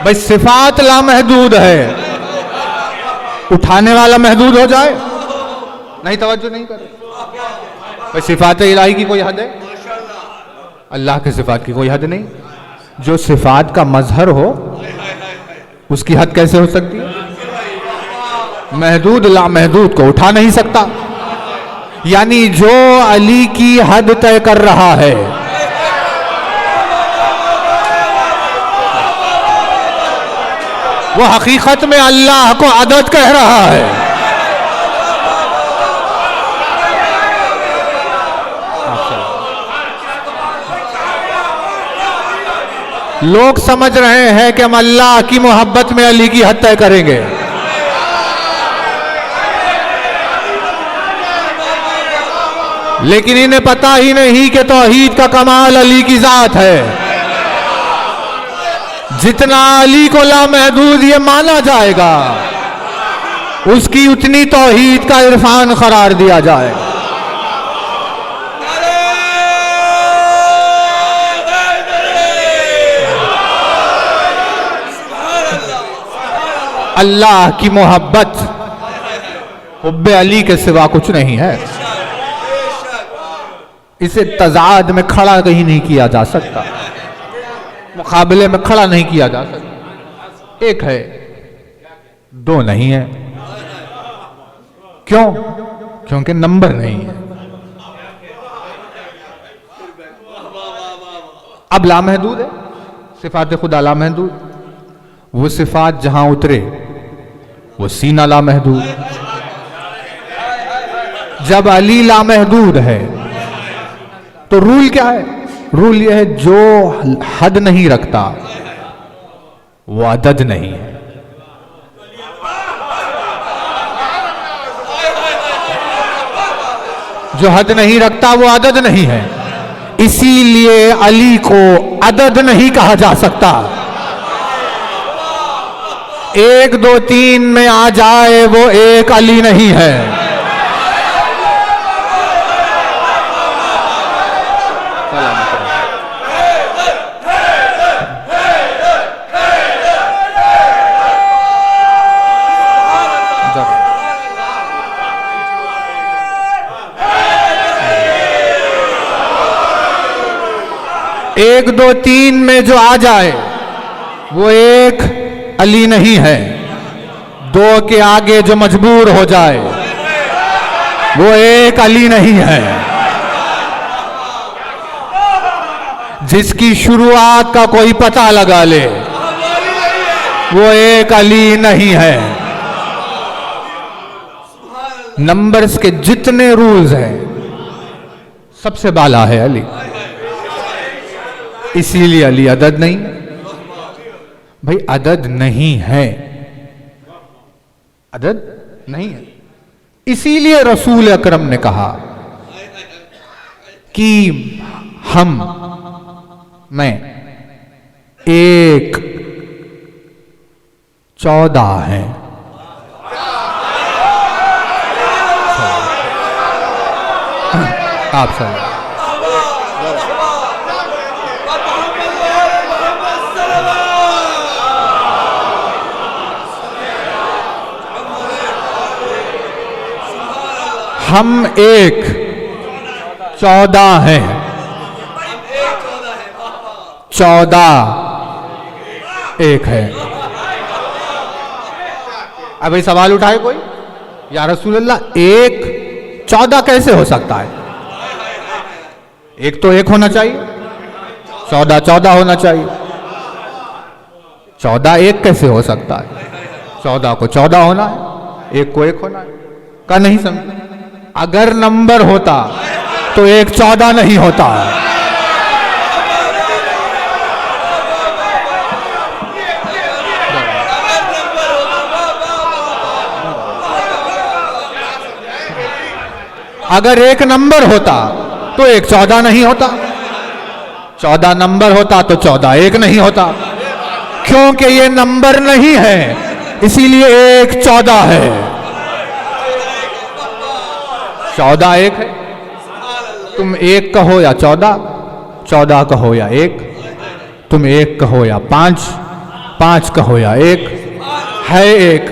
भाई सिफात लामहदूद है, उठाने वाला महदूद हो जाए? नहीं, तवज्जो नहीं करे। भाई सिफात इलाही की कोई हद है? अल्लाह के सिफात की कोई हद नहीं। जो सिफात का मजहर हो उसकी हद कैसे हो सकती है? महदूद लामहदूद को उठा नहीं सकता। यानी जो अली की हद तय कर रहा है वो हकीकत में अल्लाह को अदद कह रहा है। लोग समझ रहे हैं कि हम अल्लाह की मोहब्बत में अली की हद तय करेंगे। लेकिन इन्हें पता ही नहीं कि तौहीद का कमाल अली की जात है। जितना अली को लामहदूद ये माना जाएगा, उसकी उतनी तौहीद का इरफान करार दिया जाएगा। अल्लाह की मोहब्बत हुब्बे अली के सिवा कुछ नहीं है। इसे तजाद में खड़ा कहीं नहीं किया जा सकता, मुकाबले में खड़ा नहीं किया जा सकता। एक है, दो नहीं है। क्यों? क्योंकि नंबर नहीं है। अब लामहदूद है, सिफात खुदा लामहदूद। वो सिफात जहां उतरे वो सीना लामहदूद। जब अली लामहदूद है तो रूल क्या है? रूल यह है, जो हद नहीं रखता वो अदद नहीं है। जो हद नहीं रखता वो अदद नहीं है। इसीलिए अली को अदद नहीं कहा जा सकता। 1 2 3 में आ जाए वो एक अली नहीं है। एक 2 3 में जो आ जाए वो एक अली नहीं है। 2 के आगे जो मजबूर हो जाए वो एक अली नहीं है। जिसकी शुरुआत का कोई पता लगा ले वो एक अली नहीं है। नंबर्स के जितने रूल्स हैं सबसे बाला है अली। इसीलिए अली अदद नहीं। भाई अदद नहीं है, अदद नहीं है। इसीलिए रसूल अकरम ने कहा कि मैं 1 14 हैं। आप सब हम 1 14 हैं। 14 1 है। अब ये सवाल उठाए कोई, या रसूल अल्लाह 1 14 कैसे हो सकता है? 1 तो 1 होना चाहिए, 14 14 होना चाहिए। 14 1 कैसे हो सकता है? 14 को 14 होना है, 1 को 1 होना है। का नहीं समझ? अगर नंबर होता तो 1 14 नहीं होता। अगर 1 नंबर होता तो 1 14 नहीं होता। 14 नंबर होता तो 14 1 नहीं होता। क्योंकि ये नंबर नहीं है, इसीलिए 1 14 है। 14 1 है। तुम 1 कहो या 14, 14 कहो या 1, तुम 1 कहो या 5, 5 कहो या 1, है 1।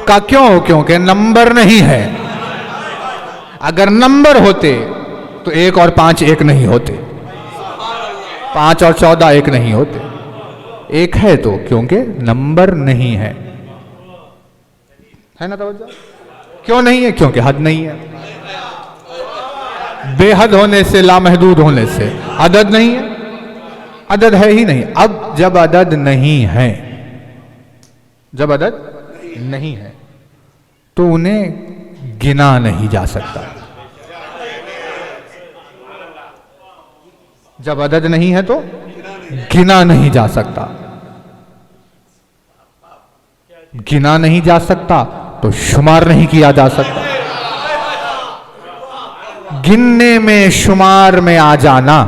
का क्यों? क्योंकि नंबर नहीं है। अगर नंबर होते तो 1 और 5 1 नहीं होते, 5 और 14 1 नहीं होते। 1 है तो क्योंकि नंबर नहीं है ना? तवज्जो क्यों नहीं है? क्योंकि हद नहीं है। बेहद होने से, लामहदूद होने से अदद नहीं है, अदद है ही नहीं। अब जब अदद नहीं है, जब अदद नहीं है तो उन्हें गिना नहीं जा सकता। जब अदद नहीं है तो गिना नहीं जा सकता, गिना नहीं जा सकता तो शुमार नहीं किया जा सकता। गिनने में शुमार में आ जाना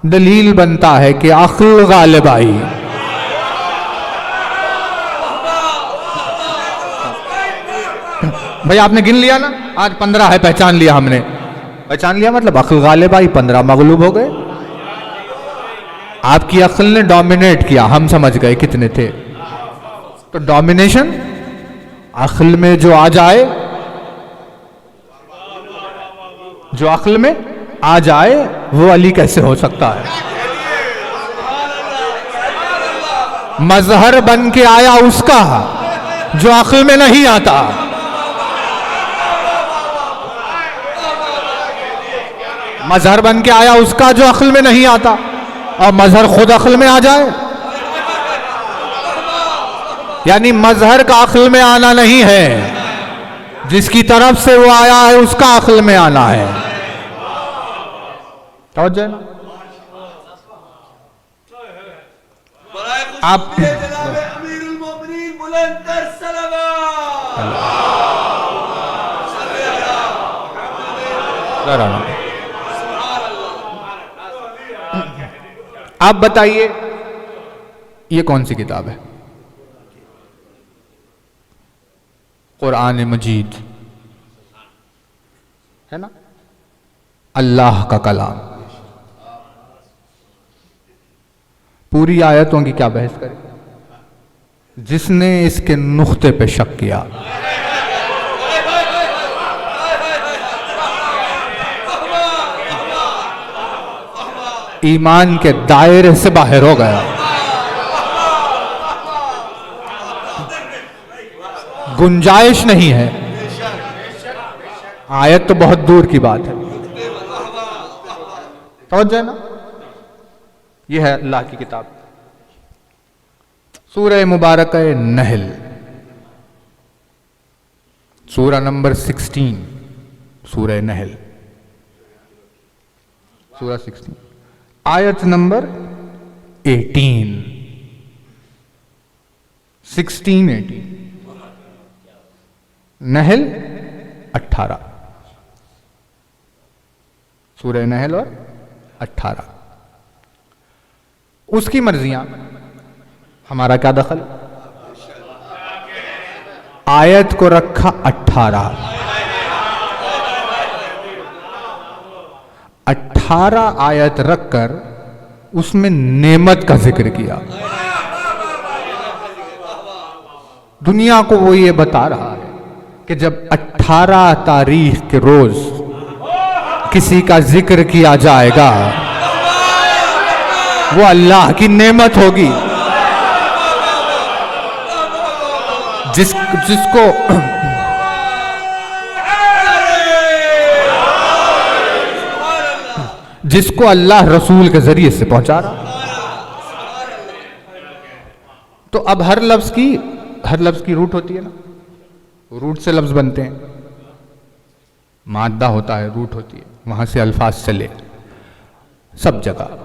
दलील बनता है कि अक्ल गालिब आई। भाई आपने गिन लिया ना, आज 15 है, पहचान लिया हमने, पहचान लिया मतलब अक्ल गालिब आई, 15 मगलूब हो गए। आपकी अक्ल ने डोमिनेट किया, हम समझ गए कितने थे। तो डोमिनेशन अक्ल में जो आ जाए, जो अक्ल में आ जाए वो अली कैसे हो सकता है? मजहर बन के आया उसका जो अक्ल में नहीं आता। मजहर बन के आया उसका जो अक्ल में नहीं आता, और मजहर खुद अक्ल में आ जाए। यानी मजहर का अक्ल में आना नहीं है, जिसकी तरफ से वो आया है उसका अक्ल में आना है। तवज्जो ना? आप अमीरुल मोमिनीन बुलंद सलावत। आप बताइए ये कौन सी किताब है? कुरान मजीद है ना, अल्लाह का कलाम। पूरी आयतों की क्या बहस करें? जिसने इसके नुक्ते पे शक किया, ईमान के दायरे से बाहर हो गया। गुंजाइश नहीं है। आयत तो बहुत दूर की बात है। समझ जाए ना? यह है अल्लाह की किताब, सूरह मुबारक नहल, सूरह नंबर 16, सूरह नहल, सूरह 16, आयत नंबर 18, 16, 18, नहल 18, सूरह नहल और 18। उसकी मर्जियां, हमारा क्या दखल? आयत को रखा 18, 18 आयत रखकर उसमें नेमत का जिक्र किया। दुनिया को वो ये बता रहा है कि जब 18 तारीख के रोज किसी का जिक्र किया जाएगा वो अल्लाह की नेमत होगी। जिसको जिसको अल्लाह रसूल के जरिए से पहुंचा रहा। तो अब हर लफ्ज की रूट होती है ना, रूट से लफ्ज बनते हैं, मादा होता है, रूट होती है, वहां से अल्फाज चले सब जगह।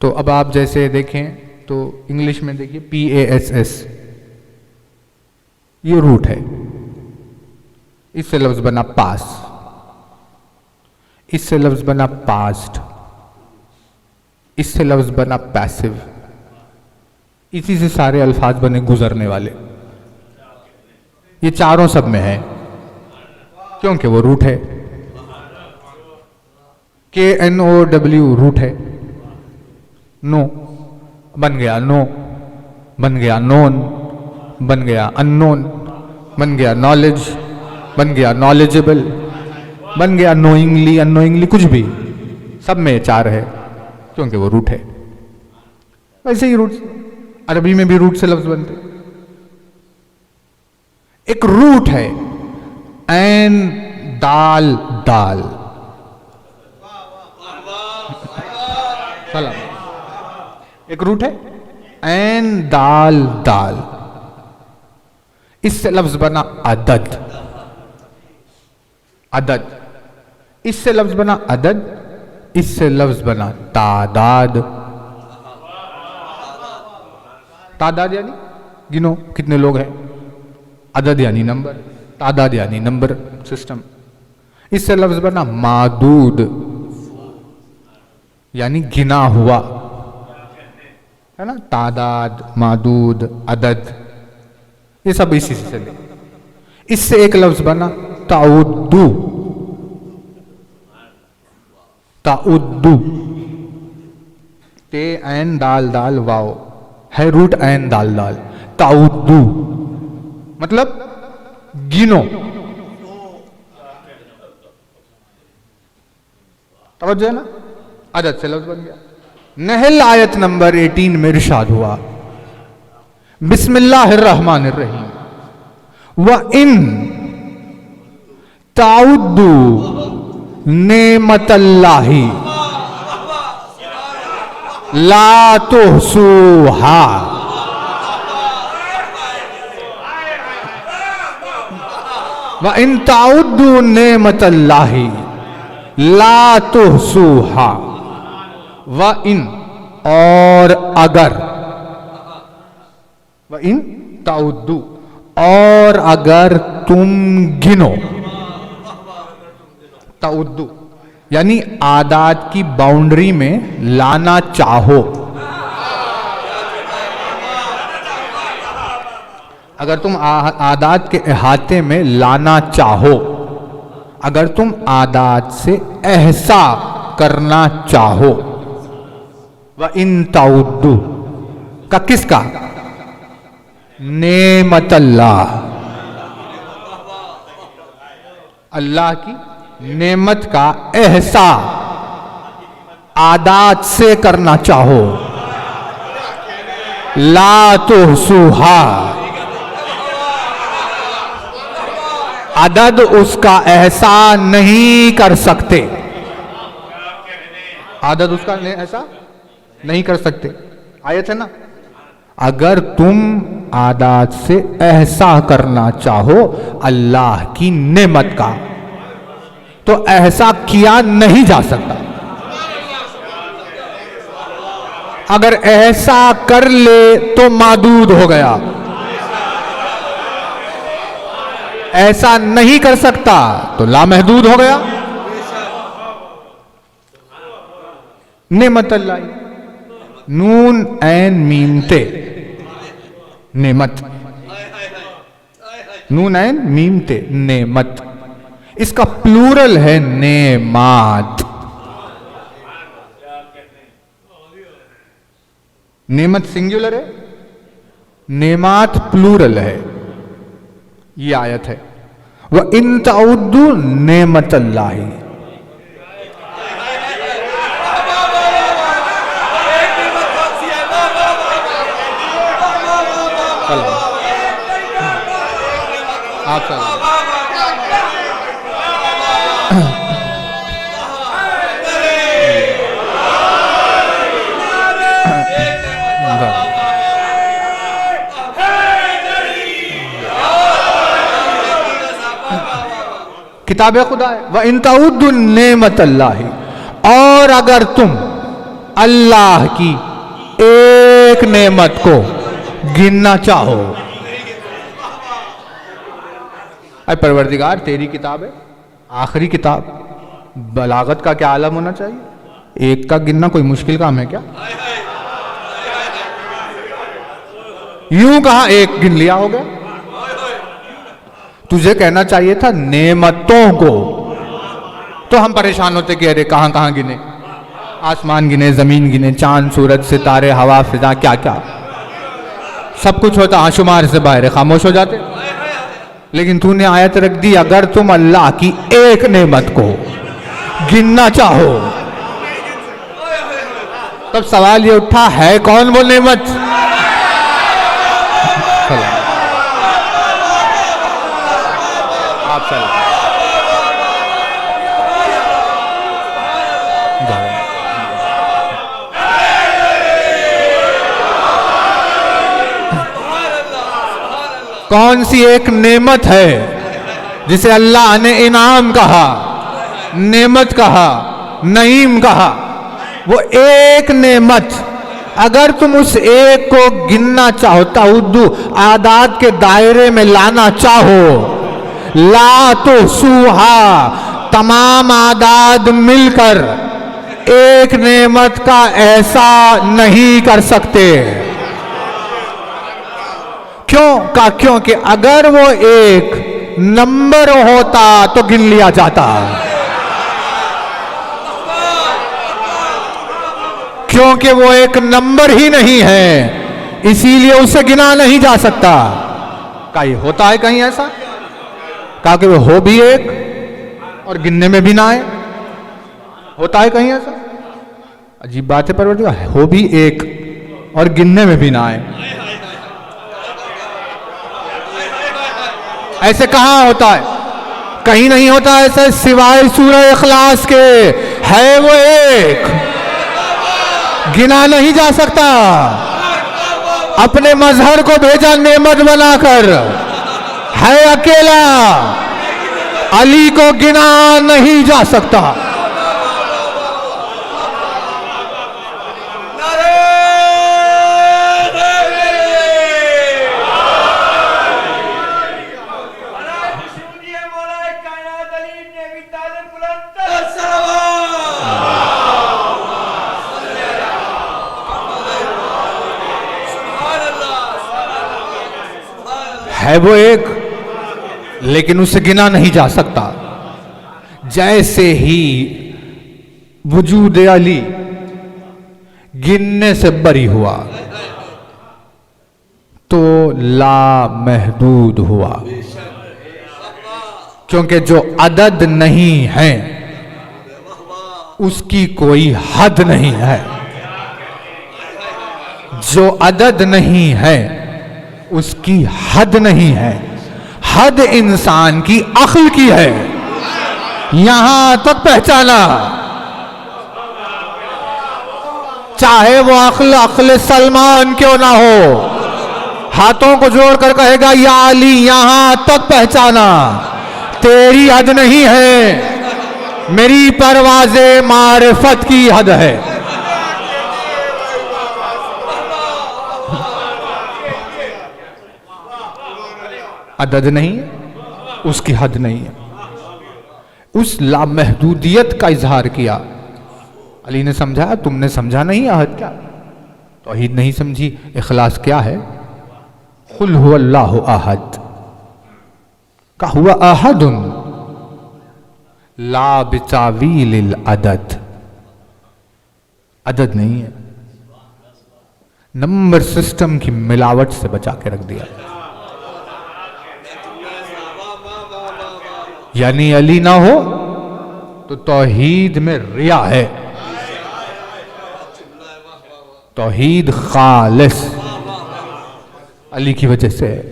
तो अब आप जैसे देखें तो इंग्लिश में देखिए PASS, ये रूट है, इससे लफ्ज बना पास, इससे लफ्ज बना पास्ट, इससे लफ्ज बना पैसिव, इसी से सारे अल्फाज बने गुजरने वाले। ये चारों सब में है क्योंकि वो रूट है। KNOW रूट है, नो बन गया नो, बन गया नोन, बन गया अननोन, बन गया नॉलेज, बन गया नॉलेजेबल, बन गया नोइंगली, अननोइंगली, कुछ भी, सब में चार है क्योंकि वो रूट है। वैसे ही रूट, अरबी में भी रूट से लफ्ज बनते। एक रूट है ऐन दाल दाल, सलाम। एक रूट है ऐन दाल दाल, इससे लफ्ज बना अदद, अदद, इससे लफ्ज बना अदद, इससे लफ्ज बना तादाद। तादाद यानी गिनो कितने लोग हैं, अदद यानी नंबर, तादाद यानी नंबर सिस्टम। इससे लफ्ज बना मादूद यानी गिना हुआ, है ना, तादाद, मादूद, अदद, ये सब इसी से चले। इससे एक लफ्ज बना ताउद्दू। ताउद्दू, ते ऐन दाल दाल वाओ है रूट ऐन दाल दाल, ताउद्दू मतलब गिनो। तवज्जो है ना, अदद से लफ्ज बन गया। नहल आयत नंबर 18 में इरशाद हुआ बिस्मिल्लाहिर्रहमानिर्रहीम व इन ताउद्दू नेमतल्लाही ला तुहसूहा। व इन ताउद्दू नेमतल्लाही ला तुहसूहा। व इन और अगर, व इन ताउद्दू और अगर तुम गिनो, ताउद्दू यानी आदात की बाउंड्री में लाना चाहो। अगर तुम आदात के अहाते में लाना चाहो, अगर तुम आदात से एहसा करना चाहो। व इन ताउद्दू का किसका, नेमतल्लाह, अल्लाह की नेमत का एहसा आदात से करना चाहो। ला तुहसूहा, अदद उसका एहसा नहीं कर सकते, आदद उसका ऐसा नहीं कर सकते। आयत है ना, अगर तुम आदात से एहसा करना चाहो अल्लाह की नेमत का, तो ऐसा किया नहीं जा सकता। अगर ऐसा कर ले तो मादूद हो गया, ऐसा नहीं कर सकता तो लामहदूद हो गया। नेमत अल्लाह, नून ऐन मीम ते, नेमत, नून ऐन मीम ते, नेमत। इसका प्लूरल है नेमात। नेमत सिंगुलर है, नेमात प्लूरल है। ये आयत है व इन ताउद्दू नेमतल्लाही। आप किताब खुदा है। व इन ताउद्दू नेमतल्लाही, और अगर तुम अल्लाह की एक नेमत को गिनना चाहो। अरे परवरदिगार तेरी किताब है, आखिरी किताब, बलागत का क्या आलम होना चाहिए। एक का गिनना कोई मुश्किल काम है क्या। यूं कहा एक गिन लिया हो गया। तुझे कहना चाहिए था नेमतों को, तो हम परेशान होते कि अरे कहां कहां गिने, आसमान गिने, जमीन गिने, चांद सूरज सितारे हवा फिजा क्या क्या सब कुछ होता, आशुमार से बाहर खामोश हो जाते। लेकिन तूने आयत रख दी अगर तुम अल्लाह की एक नेमत को गिनना चाहो। तब सवाल ये उठा है कौन वो नेमत। आप चलो कौन सी एक नेमत है जिसे अल्लाह ने इनाम कहा, नेमत कहा, नईम कहा, वो एक नेमत, अगर तुम उस एक को गिनना चाहो, ताउद्दू आदात के दायरे में लाना चाहो, ला तो सूहा, तमाम आदाद मिलकर एक नेमत का ऐसा नहीं कर सकते। क्यों? क्योंकि अगर वो एक नंबर होता तो गिन लिया जाता, क्योंकि वो एक नंबर ही नहीं है, इसीलिए उसे गिना नहीं जा सकता। कहीं होता है कहीं ऐसा? कहा कि वो हो भी एक और गिनने में भी ना आए, होता है कहीं ऐसा? अजीब बात है परवरदिगार, हो भी एक और गिनने में भी ना आए, ऐसे कहां होता है? कहीं नहीं होता ऐसा, सिवाय सूरह इखलास के। है वो एक, गिना नहीं जा सकता। अपने मजहर को भेजा नेमत बनाकर, है अकेला, अली को गिना नहीं जा सकता। है वो एक, लेकिन उसे गिना नहीं जा सकता। जैसे ही वजूद अली गिनने से बरी हुआ तो लामहदूद हुआ, क्योंकि जो अदद नहीं है उसकी कोई हद नहीं है, जो अदद नहीं है उसकी हद नहीं है। हद इंसान की अक्ल की है, यहां तक पहचाना। चाहे वो अक्ल सलमान क्यों ना हो, हाथों को जोड़कर कहेगा या अली, यहां तक पहचाना। तेरी हद नहीं है, मेरी परवाज़े मारिफत की हद है। अदद नहीं है, उसकी हद नहीं है। उस लामहदूदियत का इजहार किया। अली ने समझा, तुमने समझा नहीं अहद क्या, तौहीद नहीं समझी, इखलास क्या है। कुल हुवल्लाहु अहद का हुआ अहदुन ला बितावीलिल अदद, अदद नहीं है, नंबर सिस्टम की मिलावट से बचा के रख दिया। यानी अली ना हो तो तौहीद में रिया है, तौहीद खालिस अली की वजह से है।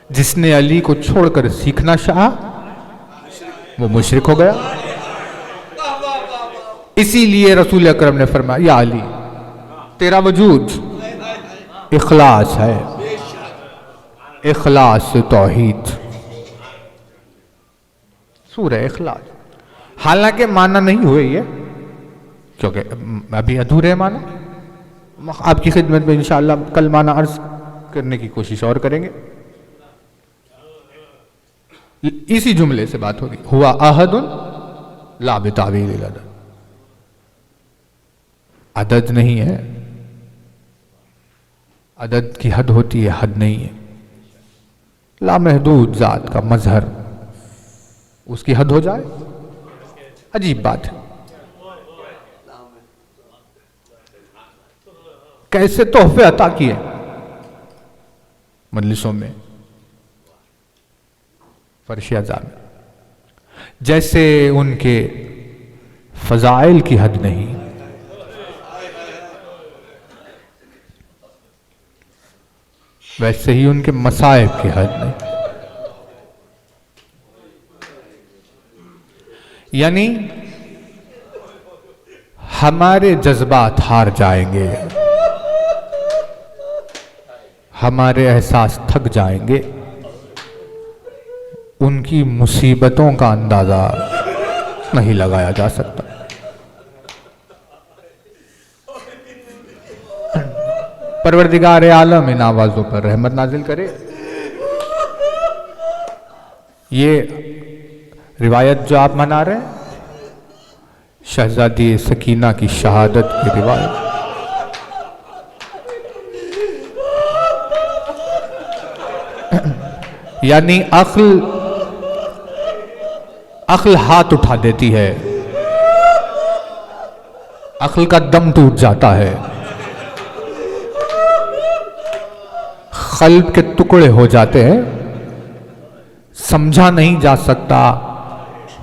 जिसने अली को छोड़कर सीखना चाहा वो मुशरिक हो गया। इसीलिए रसूल अकरम ने फरमाया, या अली, तेरा वजूद इखलास है, इखलास से तौहीद। सूरह इखलास, हालांकि माना नहीं हुए ये, क्योंकि अभी अधूरे माना। आपकी खिदमत में इंशाअल्लाह कल माना अर्ज करने की कोशिश और करेंगे। इसी जुमले से बात होगी, हुआ अहदुन ला बितावीलिल अदद, अदद नहीं है, अदद की हद होती है, हद नहीं है। लामहदूद जात का मजहर, उसकी हद हो जाए, अजीब बात है। कैसे तोहफे अता किए मजलिसों में, फर्श अज़ा में, जैसे उनके फजाइल की हद नहीं, वैसे ही उनके मसाइब की हद नहीं। यानी हमारे जज्बात हार जाएंगे, हमारे एहसास थक जाएंगे, उनकी मुसीबतों का अंदाजा नहीं लगाया जा सकता। परवरदिगार आलम इन आवाजों पर रहमत नाजिल करे। ये रिवायत जो आप मना रहे हैं, शहजादी सकीना की शहादत की रिवायत, यानी अक्ल हाथ उठा देती है, अक्ल का दम टूट जाता है, कल्ब के टुकड़े हो जाते हैं। समझा नहीं जा सकता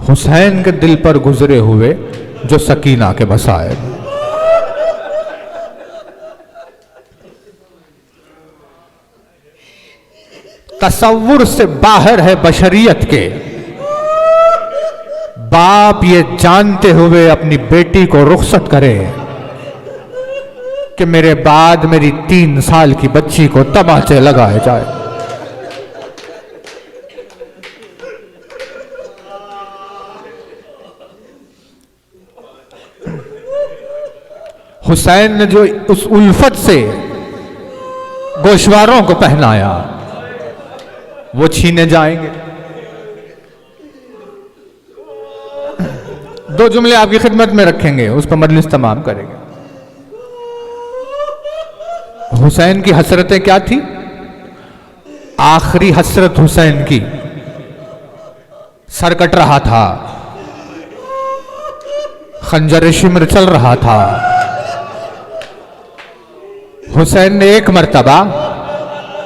हुसैन के दिल पर गुजरे हुए जो सकीना के बसाए। तसव्वुर से बाहर है बशरियत के। बाप ये जानते हुए अपनी बेटी को रुखसत करे कि मेरे बाद मेरी 3 साल की बच्ची को तमाचे लगाए जाए। हुसैन ने जो उस उल्फत से गोशवारों को पहनाया वो छीने जाएंगे। 2 जुमले आपकी खिदमत में रखेंगे, उस पर मजलिस तमाम करेंगे। हुसैन की हसरतें क्या थी? आखिरी हसरत हुसैन की, सर कट रहा था, खंजर शिमर चल रहा था। हुसैन ने एक मर्तबा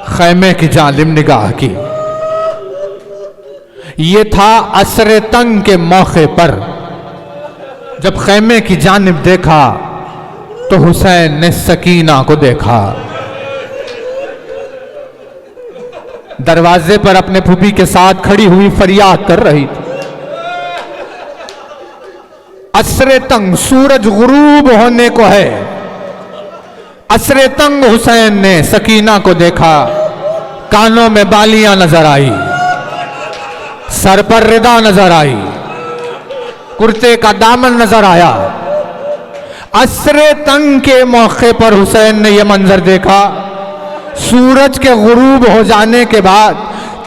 खैमे की जानिब निगाह की। ये था असर तंग के मौके पर। जब खैमे की जानिब देखा तो हुसैन ने सकीना को देखा। दरवाजे पर अपने फूफी के साथ खड़ी हुई फरियाद कर रही थी। असर तंग, सूरज गुरूब होने को है। असरे तंग हुसैन ने सकीना को देखा। कानों में बालियां नजर आई, सर पर रिदा नजर आई, कुर्ते का दामन नजर आया। असरे तंग के मौके पर हुसैन ने यह मंजर देखा। सूरज के गुरूब हो जाने के बाद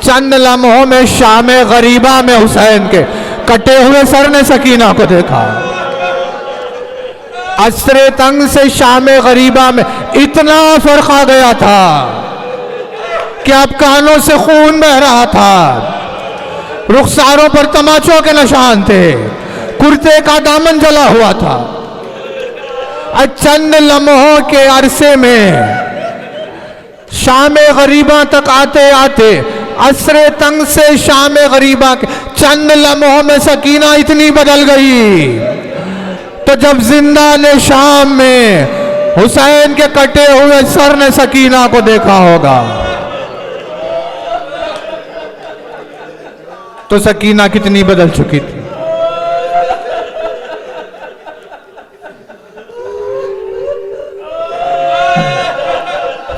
चंद लम्हों में शामे गरीबा में हुसैन के कटे हुए सर ने सकीना को देखा। असरे तंग से शामे गरीबा में इतना फर्क आ गया था कि अब कानों से खून बह रहा था, रुखसारों पर तमाचों के निशान थे, कुर्ते का दामन जला हुआ था। चंद लम्हों के अरसे में शामे गरीबा तक आते आते असरे तंग से शामे गरीबा के चंद लम्हों में सकीना इतनी बदल गई। तो जब जिंदा ने शाम में हुसैन के कटे हुए सर ने सकीना को देखा होगा तो सकीना कितनी बदल चुकी थी।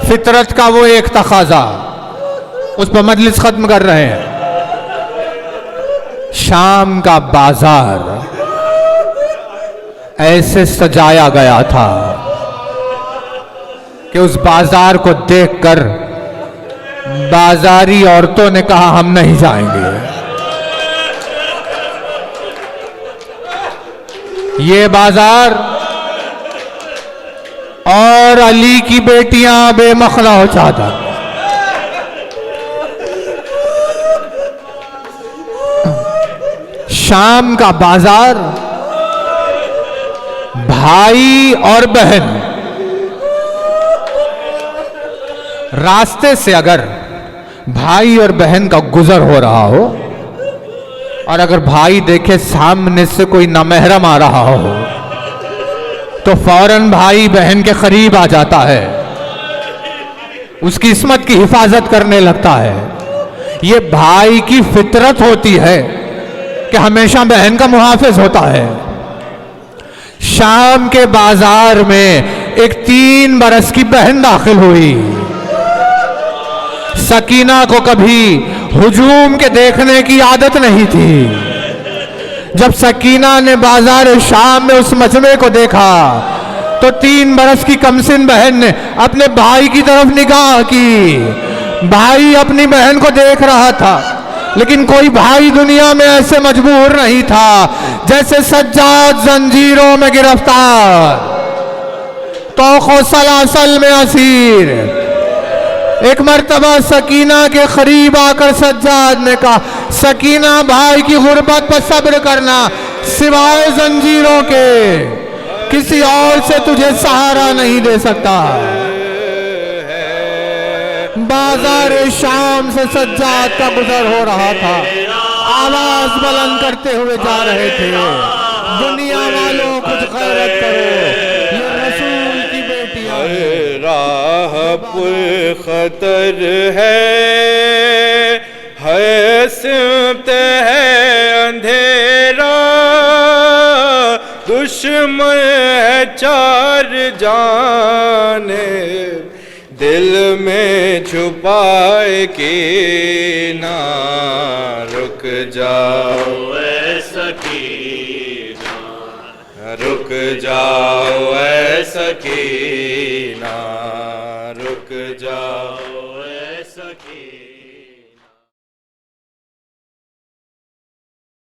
फितरत का वो एक तकाजा, उस पर मजलिस खत्म कर रहे हैं। शाम का बाजार ऐसे सजाया गया था कि उस बाजार को देखकर बाजारी औरतों ने कहा हम नहीं जाएंगे। ये बाजार और अली की बेटियां बेमखला हो चाहता। शाम का बाजार भाई और बहन, रास्ते से अगर भाई और बहन का गुजर हो रहा हो और अगर भाई देखे सामने से कोई नामहरम आ रहा हो तो फौरन भाई बहन के करीब आ जाता है, उसकी इस्मत की हिफाजत करने लगता है। ये भाई की फितरत होती है कि हमेशा बहन का मुहाफिज होता है। शाम के बाजार में एक 3 बरस की बहन दाखिल हुई। सकीना को कभी हुजूम के देखने की आदत नहीं थी, जब सकीना ने बाजार शाम में उस मजमे को देखा तो 3 बरस की कमसिन बहन ने अपने भाई की तरफ निगाह की। भाई अपनी बहन को देख रहा था, लेकिन कोई भाई दुनिया में ऐसे मजबूर नहीं था जैसे सज्जाद जंजीरों में गिरफ्तार, तौखो सलासल में असीर। एक मर्तबा सकीना के करीब आकर सज्जाद ने कहा, सकीना भाई की गुर्बत पर सब्र करना, सिवाय जंजीरों के किसी और से तुझे सहारा नहीं दे सकता। बाजार शाम से सज्जाद का गुजर हो रहा था, आवाज बुलंद करते हुए जा रहे थे, दुनिया वालों कुछ खैरत करो, ये रसूल की बेटियां हैं। राह पुर खतर है सिमत है अंधेरा, दुश्मन है 4 जाने, दिल में छुपाए के ना रुक जाओ ऐ सकीना, रुक जाओ ऐ सकीना, रुक जाओ ऐ सकीना।